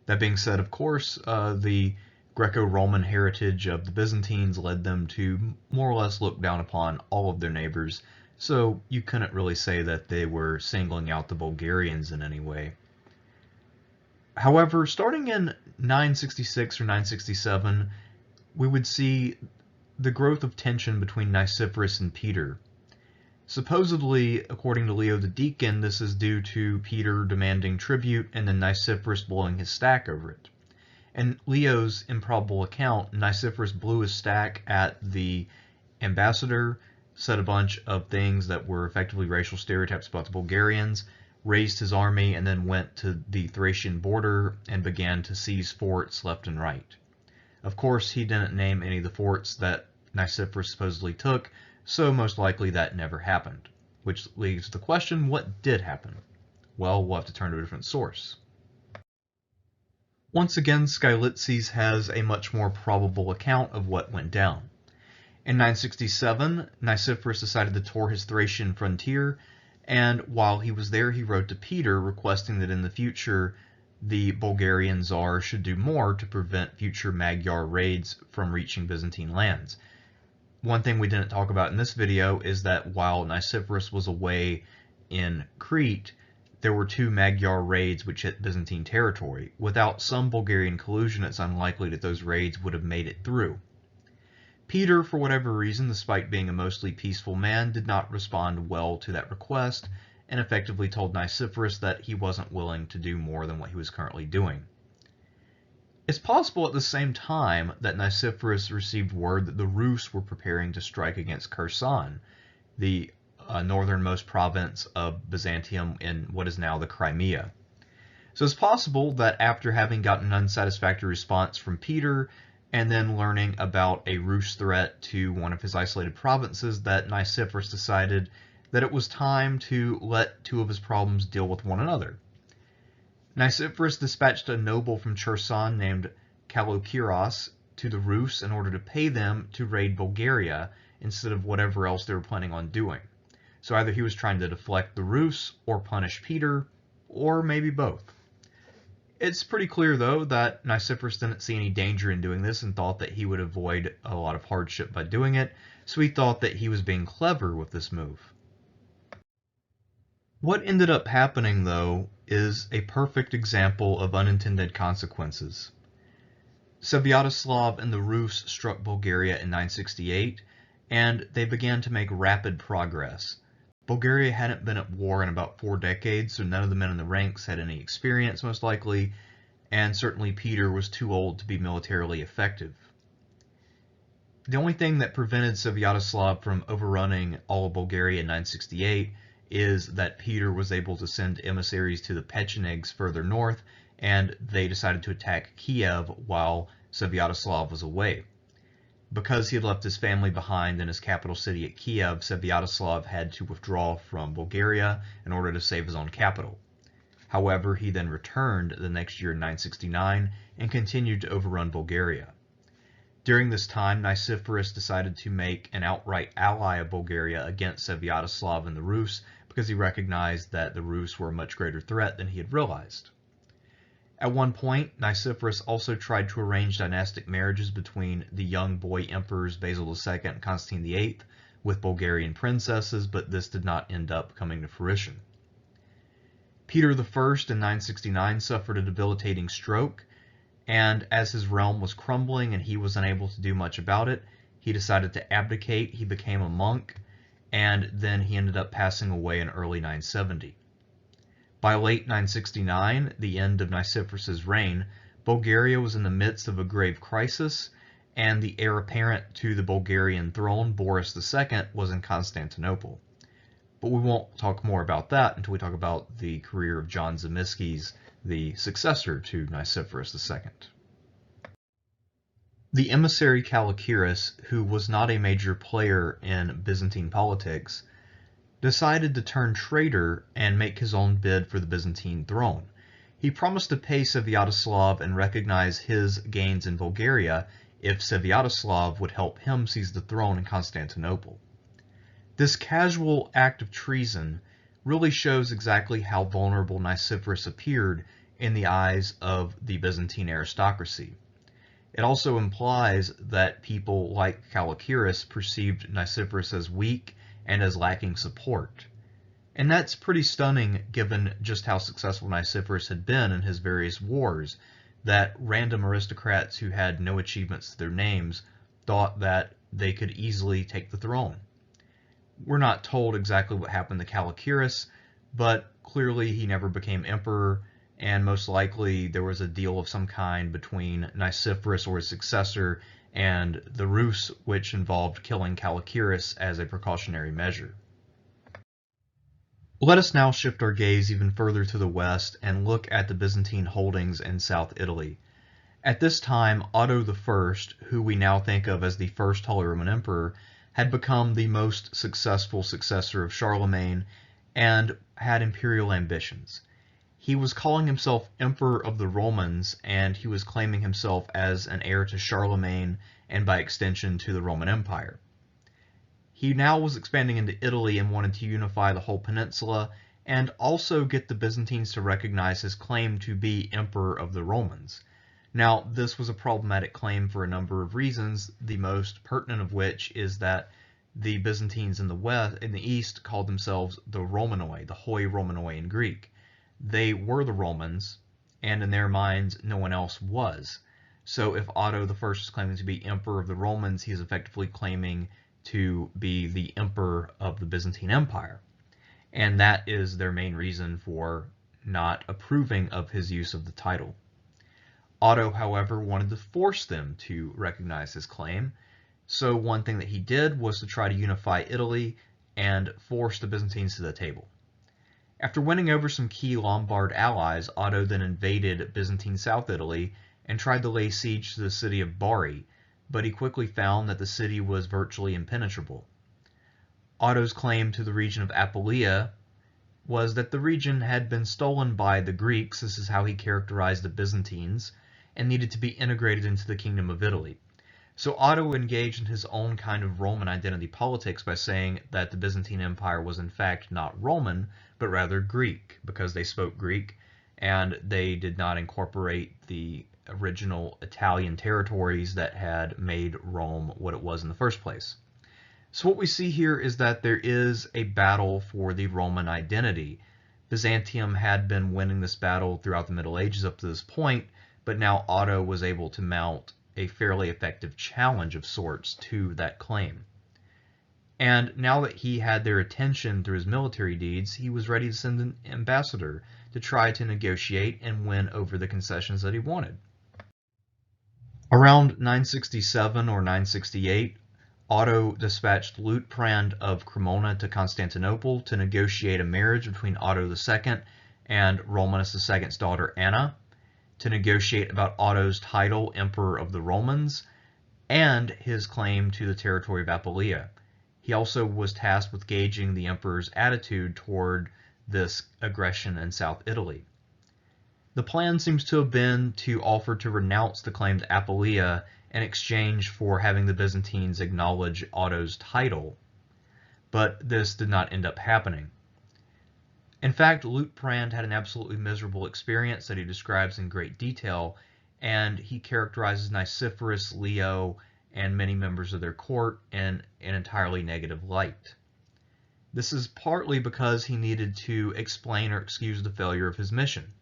That being said, of course, the Greco-Roman heritage of the Byzantines led them to more or less look down upon all of their neighbors, so you couldn't really say that they were singling out the Bulgarians in any way. However, starting in 966 or 967, we would see the growth of tension between Nicephorus and Peter. Supposedly, according to Leo the Deacon, this is due to Peter demanding tribute and then Nicephorus blowing his stack over it. In Leo's improbable account, Nicephorus blew his stack at the ambassador, said a bunch of things that were effectively racial stereotypes about the Bulgarians, raised his army, and then went to the Thracian border and began to seize forts left and right. Of course, he didn't name any of the forts that Nicephorus supposedly took, so most likely that never happened. Which leaves the question, what did happen? Well, we'll have to turn to a different source. Once again, Cilician has a much more probable account of what went down. In 967, Nicephorus decided to tour his Thracian frontier, and while he was there, he wrote to Peter requesting that in the future the Bulgarian Tsar should do more to prevent future Magyar raids from reaching Byzantine lands. One thing we didn't talk about in this video is that while Nicephorus was away in Crete, there were 2 Magyar raids which hit Byzantine territory. Without some Bulgarian collusion, it's unlikely that those raids would have made it through. Peter, for whatever reason, despite being a mostly peaceful man, did not respond well to that request and effectively told Nicephorus that he wasn't willing to do more than what he was currently doing. It's possible at the same time that Nicephorus received word that the Rus were preparing to strike against Kherson, the northernmost province of Byzantium in what is now the Crimea. So it's possible that after having gotten an unsatisfactory response from Peter, and then learning about a Rus threat to one of his isolated provinces, that Nicephorus decided that it was time to let 2 of his problems deal with one another. Nicephorus dispatched a noble from Cherson named Callikiros to the Rus in order to pay them to raid Bulgaria instead of whatever else they were planning on doing. So either he was trying to deflect the Rus or punish Peter, or maybe both. It's pretty clear, though, that Nicephorus didn't see any danger in doing this and thought that he would avoid a lot of hardship by doing it, so he thought that he was being clever with this move. What ended up happening, though, is a perfect example of unintended consequences. Svyatoslav and the Rus struck Bulgaria in 968, and they began to make rapid progress. Bulgaria hadn't been at war in about 4 decades, so none of the men in the ranks had any experience, most likely, and certainly Peter was too old to be militarily effective. The only thing that prevented Svyatoslav from overrunning all of Bulgaria in 968 is that Peter was able to send emissaries to the Pechenegs further north, and they decided to attack Kiev while Svyatoslav was away. Because he had left his family behind in his capital city at Kiev, Svyatoslav had to withdraw from Bulgaria in order to save his own capital. However, he then returned the next year in 969 and continued to overrun Bulgaria. During this time, Nicephorus decided to make an outright ally of Bulgaria against Svyatoslav and the Rus because he recognized that the Rus were a much greater threat than he had realized. At one point, Nicephorus also tried to arrange dynastic marriages between the young boy emperors Basil II and Constantine VIII with Bulgarian princesses, but this did not end up coming to fruition. Peter I in 969 suffered a debilitating stroke, and as his realm was crumbling and he was unable to do much about it, he decided to abdicate. He became a monk, and then he ended up passing away in early 970. By late 969, the end of Nicephorus's reign, Bulgaria was in the midst of a grave crisis, and the heir apparent to the Bulgarian throne, Boris II, was in Constantinople. But we won't talk more about that until we talk about the career of John Zimisces, the successor to Nicephorus II. The emissary Callikiros, who was not a major player in Byzantine politics, decided to turn traitor and make his own bid for the Byzantine throne. He promised to pay Svyatoslav and recognize his gains in Bulgaria if Svyatoslav would help him seize the throne in Constantinople. This casual act of treason really shows exactly how vulnerable Nicephorus appeared in the eyes of the Byzantine aristocracy. It also implies that people like Callikiros perceived Nicephorus as weak and as lacking support. And that's pretty stunning given just how successful Nicephorus had been in his various wars, that random aristocrats who had no achievements to their names thought that they could easily take the throne. We're not told exactly what happened to Callikiros, but clearly he never became emperor, and most likely there was a deal of some kind between Nicephorus or his successor and the Rus, which involved killing Callikiros as a precautionary measure. Let us now shift our gaze even further to the west and look at the Byzantine holdings in South Italy. At this time, Otto I, who we now think of as the first Holy Roman Emperor, had become the most successful successor of Charlemagne and had imperial ambitions. He was calling himself Emperor of the Romans, and he was claiming himself as an heir to Charlemagne and by extension to the Roman Empire. He now was expanding into Italy and wanted to unify the whole peninsula and also get the Byzantines to recognize his claim to be Emperor of the Romans. Now, this was a problematic claim for a number of reasons, the most pertinent of which is that the Byzantines in the east called themselves the Romanoi, the Hoi Romanoi in Greek. they were the Romans, and in their minds, no one else was. So if Otto I is claiming to be emperor of the Romans, he is effectively claiming to be the emperor of the Byzantine Empire. And that is their main reason for not approving of his use of the title. Otto, however, wanted to force them to recognize his claim. So one thing that he did was to try to unify Italy and force the Byzantines to the table. After winning over some key Lombard allies, Otto then invaded Byzantine South Italy and tried to lay siege to the city of Bari, but he quickly found that the city was virtually impenetrable. Otto's claim to the region of Apulia was that the region had been stolen by the Greeks, this is how he characterized the Byzantines, and needed to be integrated into the Kingdom of Italy. So Otto engaged in his own kind of Roman identity politics by saying that the Byzantine Empire was in fact not Roman, but rather Greek, because they spoke Greek and they did not incorporate the original Italian territories that had made Rome what it was in the first place. So what we see here is that there is a battle for the Roman identity. Byzantium had been winning this battle throughout the Middle Ages up to this point, but now Otto was able to mount a fairly effective challenge of sorts to that claim. And now that he had their attention through his military deeds, he was ready to send an ambassador to try to negotiate and win over the concessions that he wanted. Around 967 or 968, Otto dispatched Liutprand of Cremona to Constantinople to negotiate a marriage between Otto II and Romanus II's daughter Anna, to negotiate about Otto's title, Emperor of the Romans, and his claim to the territory of Apulia. He also was tasked with gauging the emperor's attitude toward this aggression in South Italy. The plan seems to have been to offer to renounce the claim to Apulia in exchange for having the Byzantines acknowledge Otto's title, but this did not end up happening. In fact, Liutprand had an absolutely miserable experience that he describes in great detail, and he characterizes Nicephorus, Leo, and many members of their court in an entirely negative light. This is partly because he needed to explain or excuse the failure of his mission.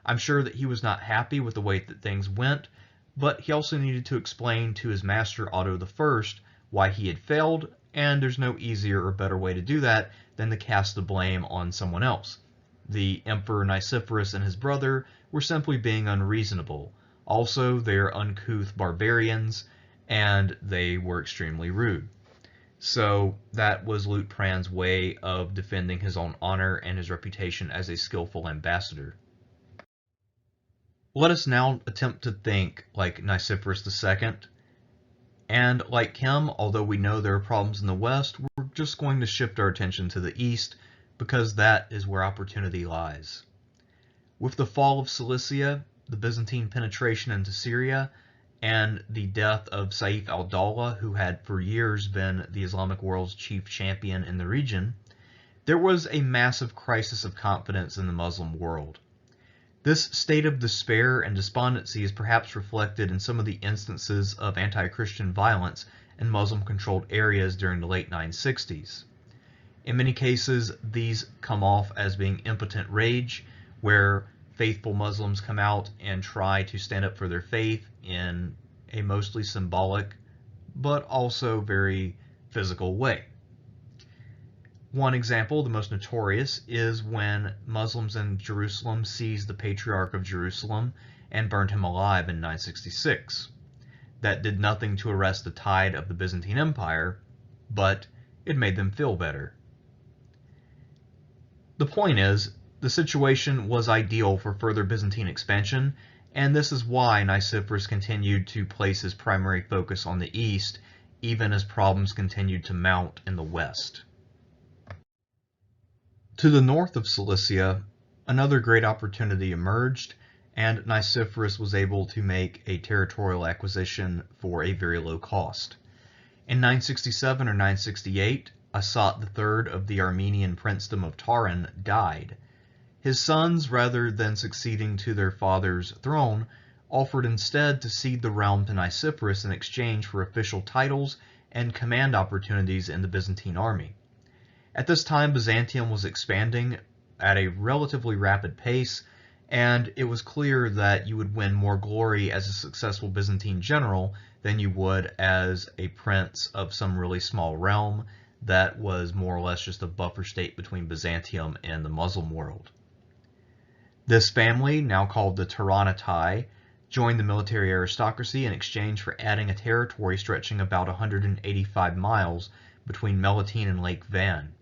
I'm sure that he was not happy with the way that things went, but he also needed to explain to his master Otto I why he had failed, and there's no easier or better way to do that than to cast the blame on someone else. The Emperor Nicephorus and his brother were simply being unreasonable. Also, they're uncouth barbarians, and they were extremely rude. So that was Liutprand's way of defending his own honor and his reputation as a skillful ambassador. Let us now attempt to think like Nicephorus II. And like him, although we know there are problems in the West, we're just going to shift our attention to the East because that is where opportunity lies. With the fall of Cilicia, the Byzantine penetration into Syria, and the death of Sayf al-Dawla, who had for years been the Islamic world's chief champion in the region, there was a massive crisis of confidence in the Muslim world. This state of despair and despondency is perhaps reflected in some of the instances of anti-Christian violence in Muslim-controlled areas during the late 960s. In many cases, these come off as being impotent rage, where faithful Muslims come out and try to stand up for their faith in a mostly symbolic, but also very physical way. One example, the most notorious, is when Muslims in Jerusalem seized the Patriarch of Jerusalem and burned him alive in 966. That did nothing to arrest the tide of the Byzantine Empire, but it made them feel better. The point is, the situation was ideal for further Byzantine expansion, and this is why Nicephorus continued to place his primary focus on the east, even as problems continued to mount in the west. To the north of Cilicia, another great opportunity emerged, and Nicephorus was able to make a territorial acquisition for a very low cost. In 967 or 968, Asat III of the Armenian princedom of Taran died. His sons, rather than succeeding to their father's throne, offered instead to cede the realm to Nicephorus in exchange for official titles and command opportunities in the Byzantine army. At this time, Byzantium was expanding at a relatively rapid pace, and it was clear that you would win more glory as a successful Byzantine general than you would as a prince of some really small realm that was more or less just a buffer state between Byzantium and the Muslim world. This family, now called the Tauronitai, joined the military aristocracy in exchange for adding a territory stretching about 185 miles between Melitene and Lake Van.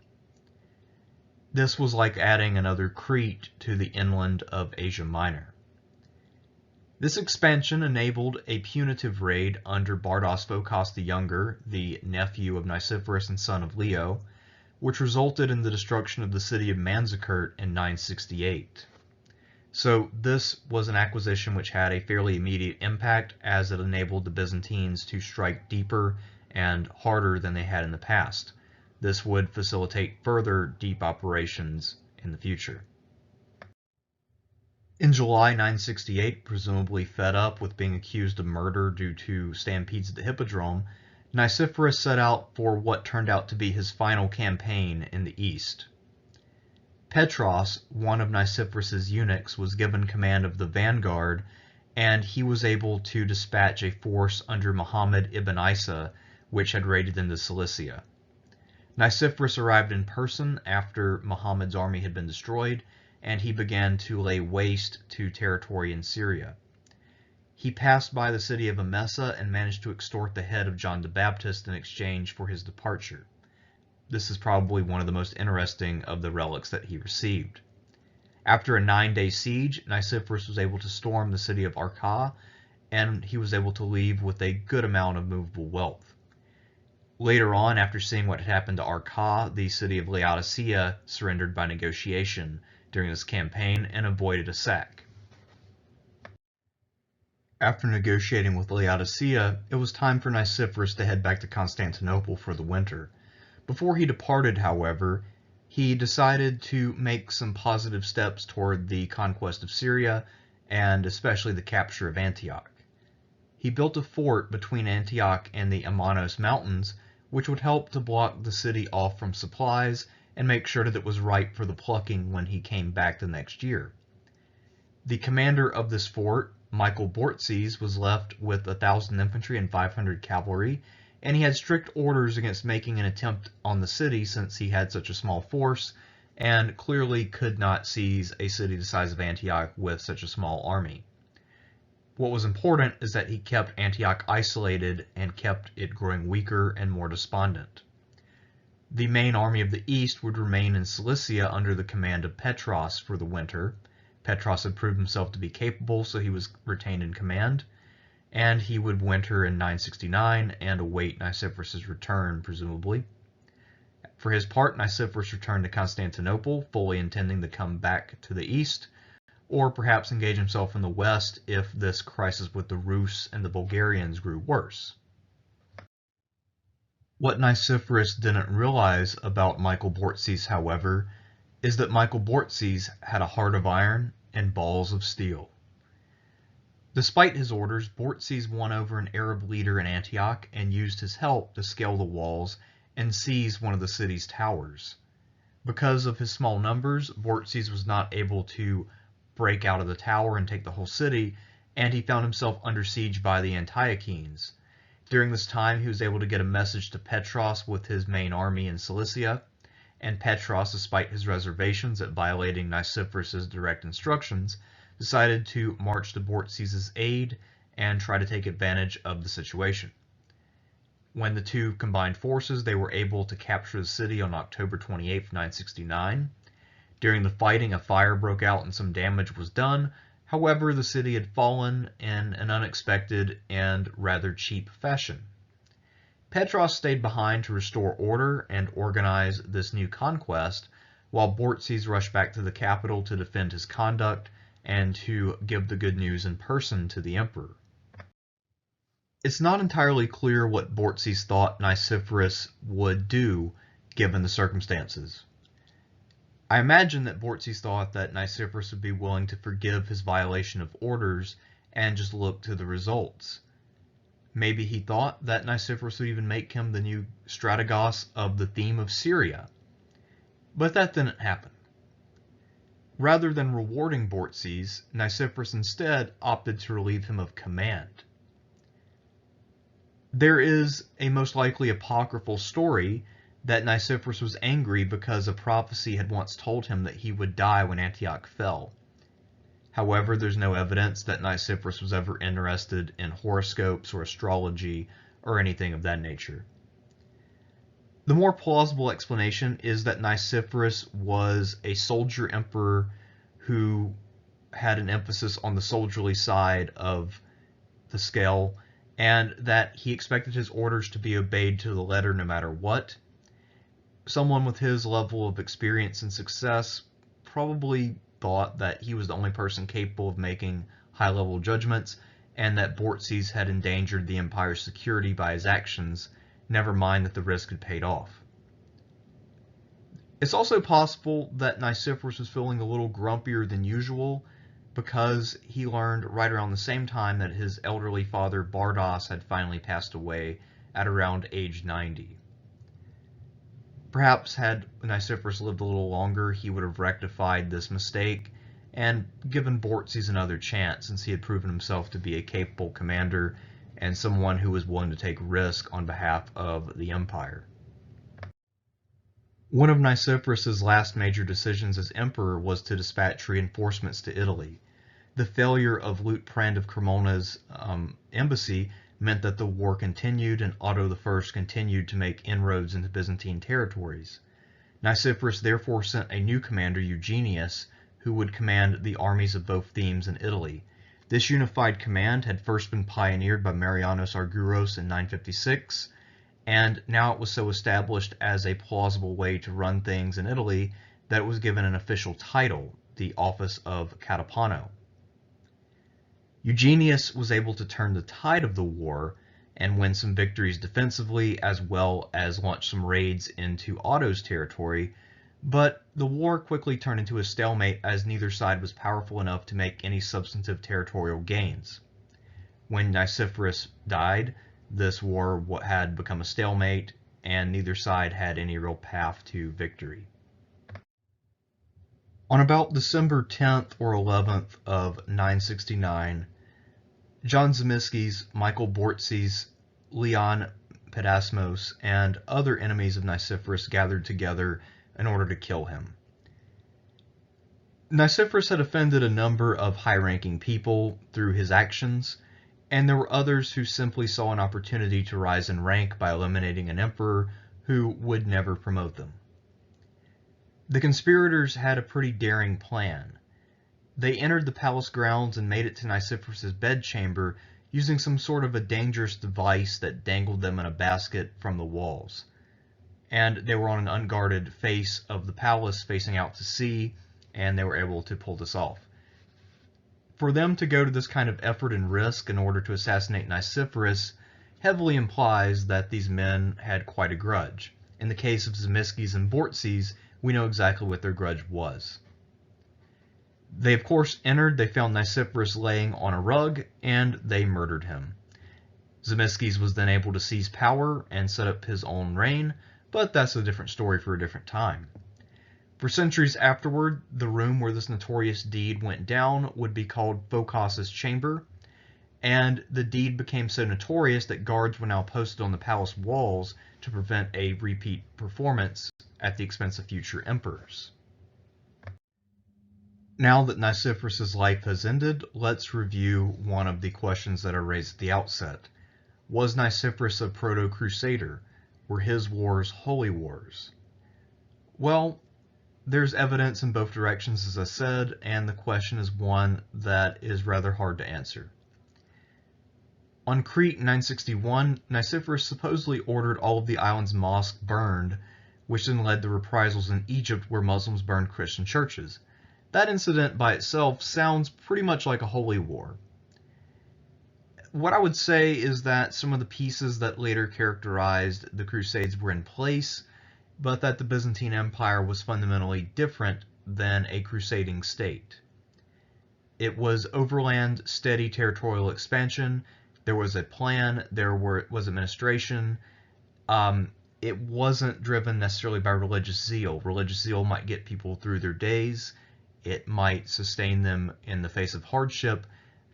This was like adding another Crete to the inland of Asia Minor. This expansion enabled a punitive raid under Bardas Phocas the Younger, the nephew of Nicephorus and son of Leo, which resulted in the destruction of the city of Manzikert in 968. So this was an acquisition which had a fairly immediate impact, as it enabled the Byzantines to strike deeper and harder than they had in the past. This would facilitate further deep operations in the future. In July 968, presumably fed up with being accused of murder due to stampedes at the Hippodrome, Nicephorus set out for what turned out to be his final campaign in the east. Petros, one of Nicephorus's eunuchs, was given command of the vanguard, and he was able to dispatch a force under Muhammad ibn Isa, which had raided into Cilicia. Nicephorus arrived in person after Muhammad's army had been destroyed, and he began to lay waste to territory in Syria. He passed by the city of Emesa and managed to extort the head of John the Baptist in exchange for his departure. This is probably one of the most interesting of the relics that he received. After a 9-day siege, Nicephorus was able to storm the city of Arka, and he was able to leave with a good amount of movable wealth. Later on, after seeing what had happened to Arka, the city of Laodicea surrendered by negotiation during this campaign and avoided a sack. After negotiating with Laodicea, it was time for Nicephorus to head back to Constantinople for the winter. Before he departed, however, he decided to make some positive steps toward the conquest of Syria, and especially the capture of Antioch. He built a fort between Antioch and the Amanos Mountains, which would help to block the city off from supplies and make sure that it was ripe for the plucking when he came back the next year. The commander of this fort, Michael Bortzes, was left with 1,000 infantry and 500 cavalry, and he had strict orders against making an attempt on the city since he had such a small force and clearly could not seize a city the size of Antioch with such a small army. What was important is that he kept Antioch isolated and kept it growing weaker and more despondent. The main army of the east would remain in Cilicia under the command of Petros for the winter. Petros had proved himself to be capable, so he was retained in command, and he would winter in 969 and await Nicephorus's return, presumably. For his part, Nicephorus returned to Constantinople, fully intending to come back to the east, or perhaps engage himself in the west if this crisis with the Rus and the Bulgarians grew worse. What Nicephorus didn't realize about Michael Bortzes, however, is that Michael Bortzes had a heart of iron and balls of steel. Despite his orders, Bortzes won over an Arab leader in Antioch and used his help to scale the walls and seize one of the city's towers. Because of his small numbers, Bortzes was not able to break out of the tower and take the whole city, and he found himself under siege by the Antiochenes. During this time, he was able to get a message to Petros with his main army in Cilicia, and Petros, despite his reservations at violating Nicephorus's direct instructions, decided to march to Bortzes' aid and try to take advantage of the situation. When the two combined forces, they were able to capture the city on October 28, 969. During the fighting, a fire broke out and some damage was done. However, the city had fallen in an unexpected and rather cheap fashion. Petros stayed behind to restore order and organize this new conquest, while Bortzes rushed back to the capital to defend his conduct and to give the good news in person to the emperor. It's not entirely clear what Bortzes thought Nicephorus would do given the circumstances. I imagine that Bortzes thought that Nicephorus would be willing to forgive his violation of orders and just look to the results. Maybe he thought that Nicephorus would even make him the new strategos of the theme of Syria. But that didn't happen. Rather than rewarding Bortses, Nicephorus instead opted to relieve him of command. There is a most likely apocryphal story that Nicephorus was angry because a prophecy had once told him that he would die when Antioch fell. However, there's no evidence that Nicephorus was ever interested in horoscopes or astrology or anything of that nature. The more plausible explanation is that Nicephorus was a soldier emperor who had an emphasis on the soldierly side of the scale, and that he expected his orders to be obeyed to the letter no matter what. Someone with his level of experience and success probably thought that he was the only person capable of making high-level judgments, and that Bortses had endangered the empire's security by his actions, never mind that the risk had paid off. It's also possible that Nicephorus was feeling a little grumpier than usual because he learned right around the same time that his elderly father Bardas had finally passed away at around age 90. Perhaps had Nicephorus lived a little longer, he would have rectified this mistake and given Bortses another chance, since he had proven himself to be a capable commander and someone who was willing to take risk on behalf of the empire. One of Nicephorus's last major decisions as emperor was to dispatch reinforcements to Italy. The failure of Liutprand of Cremona's embassy meant that the war continued, and Otto I continued to make inroads into Byzantine territories. Nicephorus therefore sent a new commander, Eugenius, who would command the armies of both themes in Italy. This unified command had first been pioneered by Marianus Arguros in 956, and now it was so established as a plausible way to run things in Italy that it was given an official title, the office of Catapano. Eugenius was able to turn the tide of the war and win some victories defensively, as well as launch some raids into Otto's territory, but the war quickly turned into a stalemate as neither side was powerful enough to make any substantive territorial gains. When Nicephorus died, this war had become a stalemate, and neither side had any real path to victory. On about December 10th or 11th of 969, John Zimisces, Michael Bortses, Leon Pedasmos, and other enemies of Nicephorus gathered together in order to kill him. Nicephorus had offended a number of high-ranking people through his actions, and there were others who simply saw an opportunity to rise in rank by eliminating an emperor who would never promote them. The conspirators had a pretty daring plan. They entered the palace grounds and made it to Nicephorus's bedchamber using some sort of a dangerous device that dangled them in a basket from the walls. And they were on an unguarded face of the palace facing out to sea, and they were able to pull this off. For them to go to this kind of effort and risk in order to assassinate Nicephorus heavily implies that these men had quite a grudge. In the case of Zimisces and Bortses, we know exactly what their grudge was. They of course entered, they found Nicephorus laying on a rug, and they murdered him. Zimisces was then able to seize power and set up his own reign, but that's a different story for a different time. For centuries afterward, the room where this notorious deed went down would be called Phocas's Chamber, and the deed became so notorious that guards were now posted on the palace walls to prevent a repeat performance at the expense of future emperors. Now that Nicephorus's life has ended, let's review one of the questions that are raised at the outset. Was Nicephorus a proto-crusader? Were his wars holy wars? Well, there's evidence in both directions, as I said, and the question is one that is rather hard to answer. On Crete in 961, Nicephorus supposedly ordered all of the island's mosques burned, which then led to reprisals in Egypt where Muslims burned Christian churches. That incident by itself sounds pretty much like a holy war. What I would say is that some of the pieces that later characterized the Crusades were in place, but that the Byzantine Empire was fundamentally different than a crusading state. It was overland, steady territorial expansion. There was a plan, there was administration. It wasn't driven necessarily by religious zeal. Religious zeal might get people through their days. It might sustain them in the face of hardship,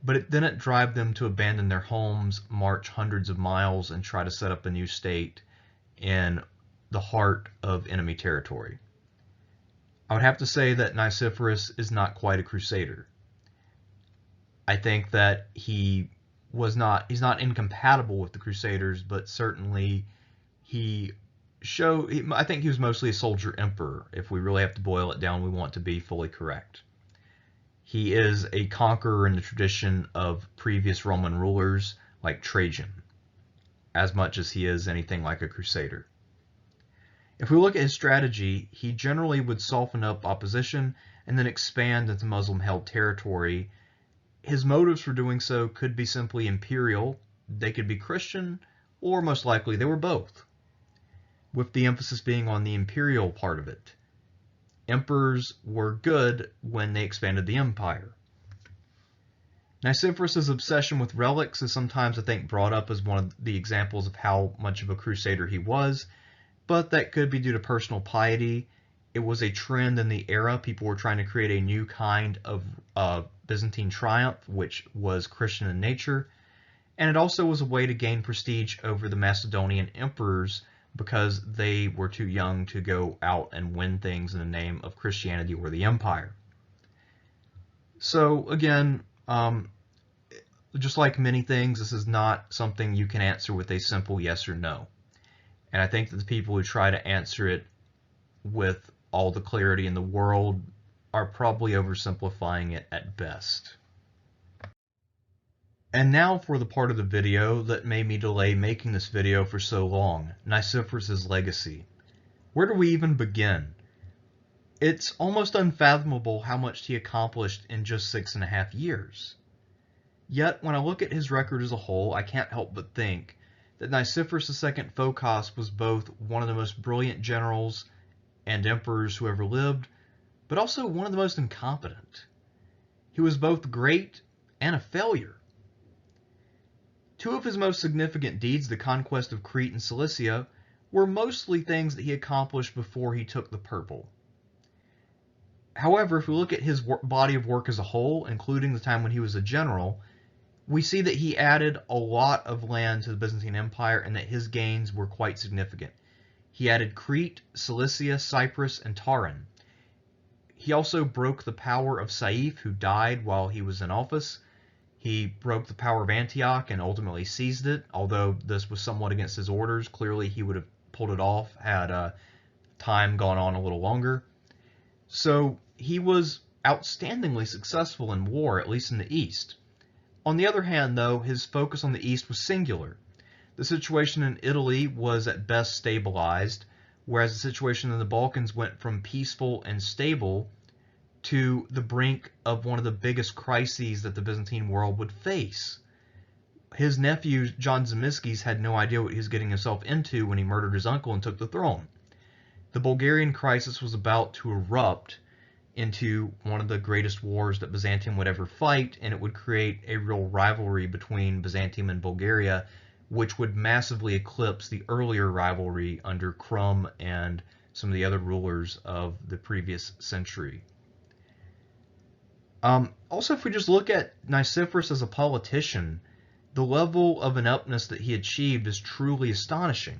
but it didn't drive them to abandon their homes, march hundreds of miles, and try to set up a new state in the heart of enemy territory. I would have to say that Nicephorus is not quite a crusader. I think that he's not incompatible with the Crusaders, but certainly I think he was mostly a soldier emperor. If we really have to boil it down, we want to be fully correct. He is a conqueror in the tradition of previous Roman rulers like Trajan, as much as he is anything like a crusader. If we look at his strategy, he generally would soften up opposition and then expand into Muslim-held territory. His motives for doing so could be simply imperial, they could be Christian, or most likely they were both, with the emphasis being on the imperial part of it. Emperors were good when they expanded the empire. Nicephorus's obsession with relics is sometimes, I think, brought up as one of the examples of how much of a crusader he was, but that could be due to personal piety. It was a trend in the era. People were trying to create a new kind of Byzantine Triumph, which was Christian in nature, and it also was a way to gain prestige over the Macedonian emperors because they were too young to go out and win things in the name of Christianity or the empire. So again, just like many things, this is not something you can answer with a simple yes or no. And I think that the people who try to answer it with all the clarity in the world are probably oversimplifying it at best. And now for the part of the video that made me delay making this video for so long, Nicephorus's legacy. Where do we even begin? It's almost unfathomable how much he accomplished in just 6.5 years. Yet, when I look at his record as a whole, I can't help but think that Nicephorus II Phocas was both one of the most brilliant generals and emperors who ever lived, but also one of the most incompetent. He was both great and a failure. Two of his most significant deeds, the conquest of Crete and Cilicia, were mostly things that he accomplished before he took the purple. However, if we look at his body of work as a whole, including the time when he was a general, we see that he added a lot of land to the Byzantine Empire and that his gains were quite significant. He added Crete, Cilicia, Cyprus, and Taran. He also broke the power of Sayf, who died while he was in office. He broke the power of Antioch and ultimately seized it, although this was somewhat against his orders. Clearly, he would have pulled it off had time gone on a little longer. So he was outstandingly successful in war, at least in the East. On the other hand, though, his focus on the East was singular. The situation in Italy was at best stabilized, whereas the situation in the Balkans went from peaceful and stable to the brink of one of the biggest crises that the Byzantine world would face. His nephew, John Zimisces, had no idea what he was getting himself into when he murdered his uncle and took the throne. The Bulgarian crisis was about to erupt into one of the greatest wars that Byzantium would ever fight, and it would create a real rivalry between Byzantium and Bulgaria, which would massively eclipse the earlier rivalry under Crum and some of the other rulers of the previous century. Also, if we just look at Nicephorus as a politician, the level of ineptness that he achieved is truly astonishing.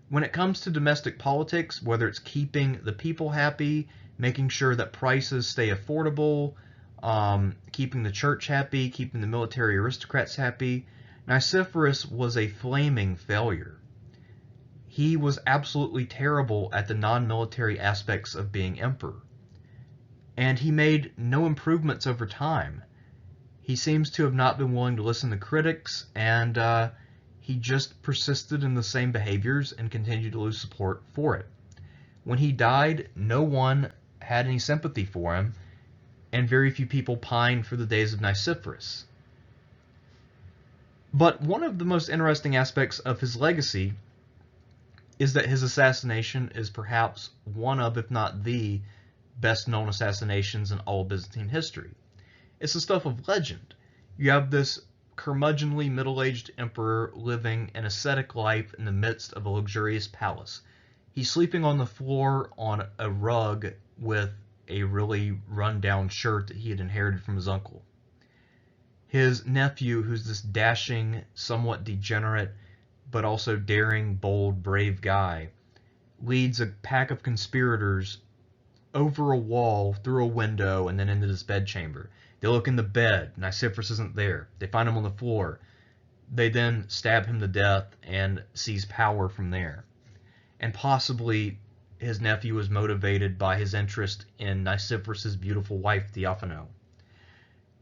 When it comes to domestic politics, whether it's keeping the people happy, making sure that prices stay affordable, keeping the church happy, keeping the military aristocrats happy, Nicephorus was a flaming failure. He was absolutely terrible at the non-military aspects of being emperor. And he made no improvements over time. He seems to have not been willing to listen to critics, and he just persisted in the same behaviors and continued to lose support for it. When he died, no one had any sympathy for him, and very few people pined for the days of Nicephorus. But one of the most interesting aspects of his legacy is that his assassination is perhaps one of, if not the, best-known assassinations in all of Byzantine history. It's the stuff of legend. You have this curmudgeonly middle-aged emperor living an ascetic life in the midst of a luxurious palace. He's sleeping on the floor on a rug with a really run-down shirt that he had inherited from his uncle. His nephew, who's this dashing, somewhat degenerate, but also daring, bold, brave guy, leads a pack of conspirators over a wall, through a window, and then into this bedchamber. They look in the bed. Nicephorus isn't there. They find him on the floor. They then stab him to death and seize power from there. And possibly his nephew was motivated by his interest in Nicephorus's beautiful wife, Theophano.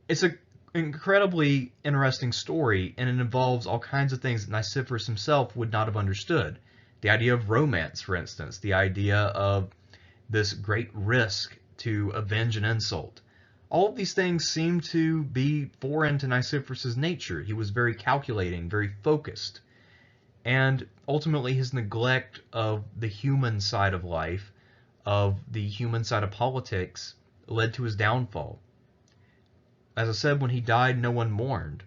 It's an incredibly interesting story, and it involves all kinds of things that Nicephorus himself would not have understood. The idea of romance, for instance, the idea of this great risk to avenge an insult. All of these things seem to be foreign to Nicephorus's nature. He was very calculating, very focused. And ultimately his neglect of the human side of life, of the human side of politics, led to his downfall. As I said, when he died, no one mourned.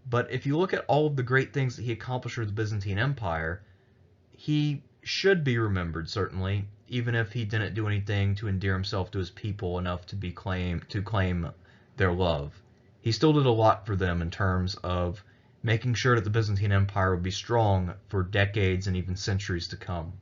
But if you look at all of the great things that he accomplished for the Byzantine Empire, he should be remembered, certainly, even if he didn't do anything to endear himself to his people enough to claim their love. He still did a lot for them in terms of making sure that the Byzantine Empire would be strong for decades and even centuries to come.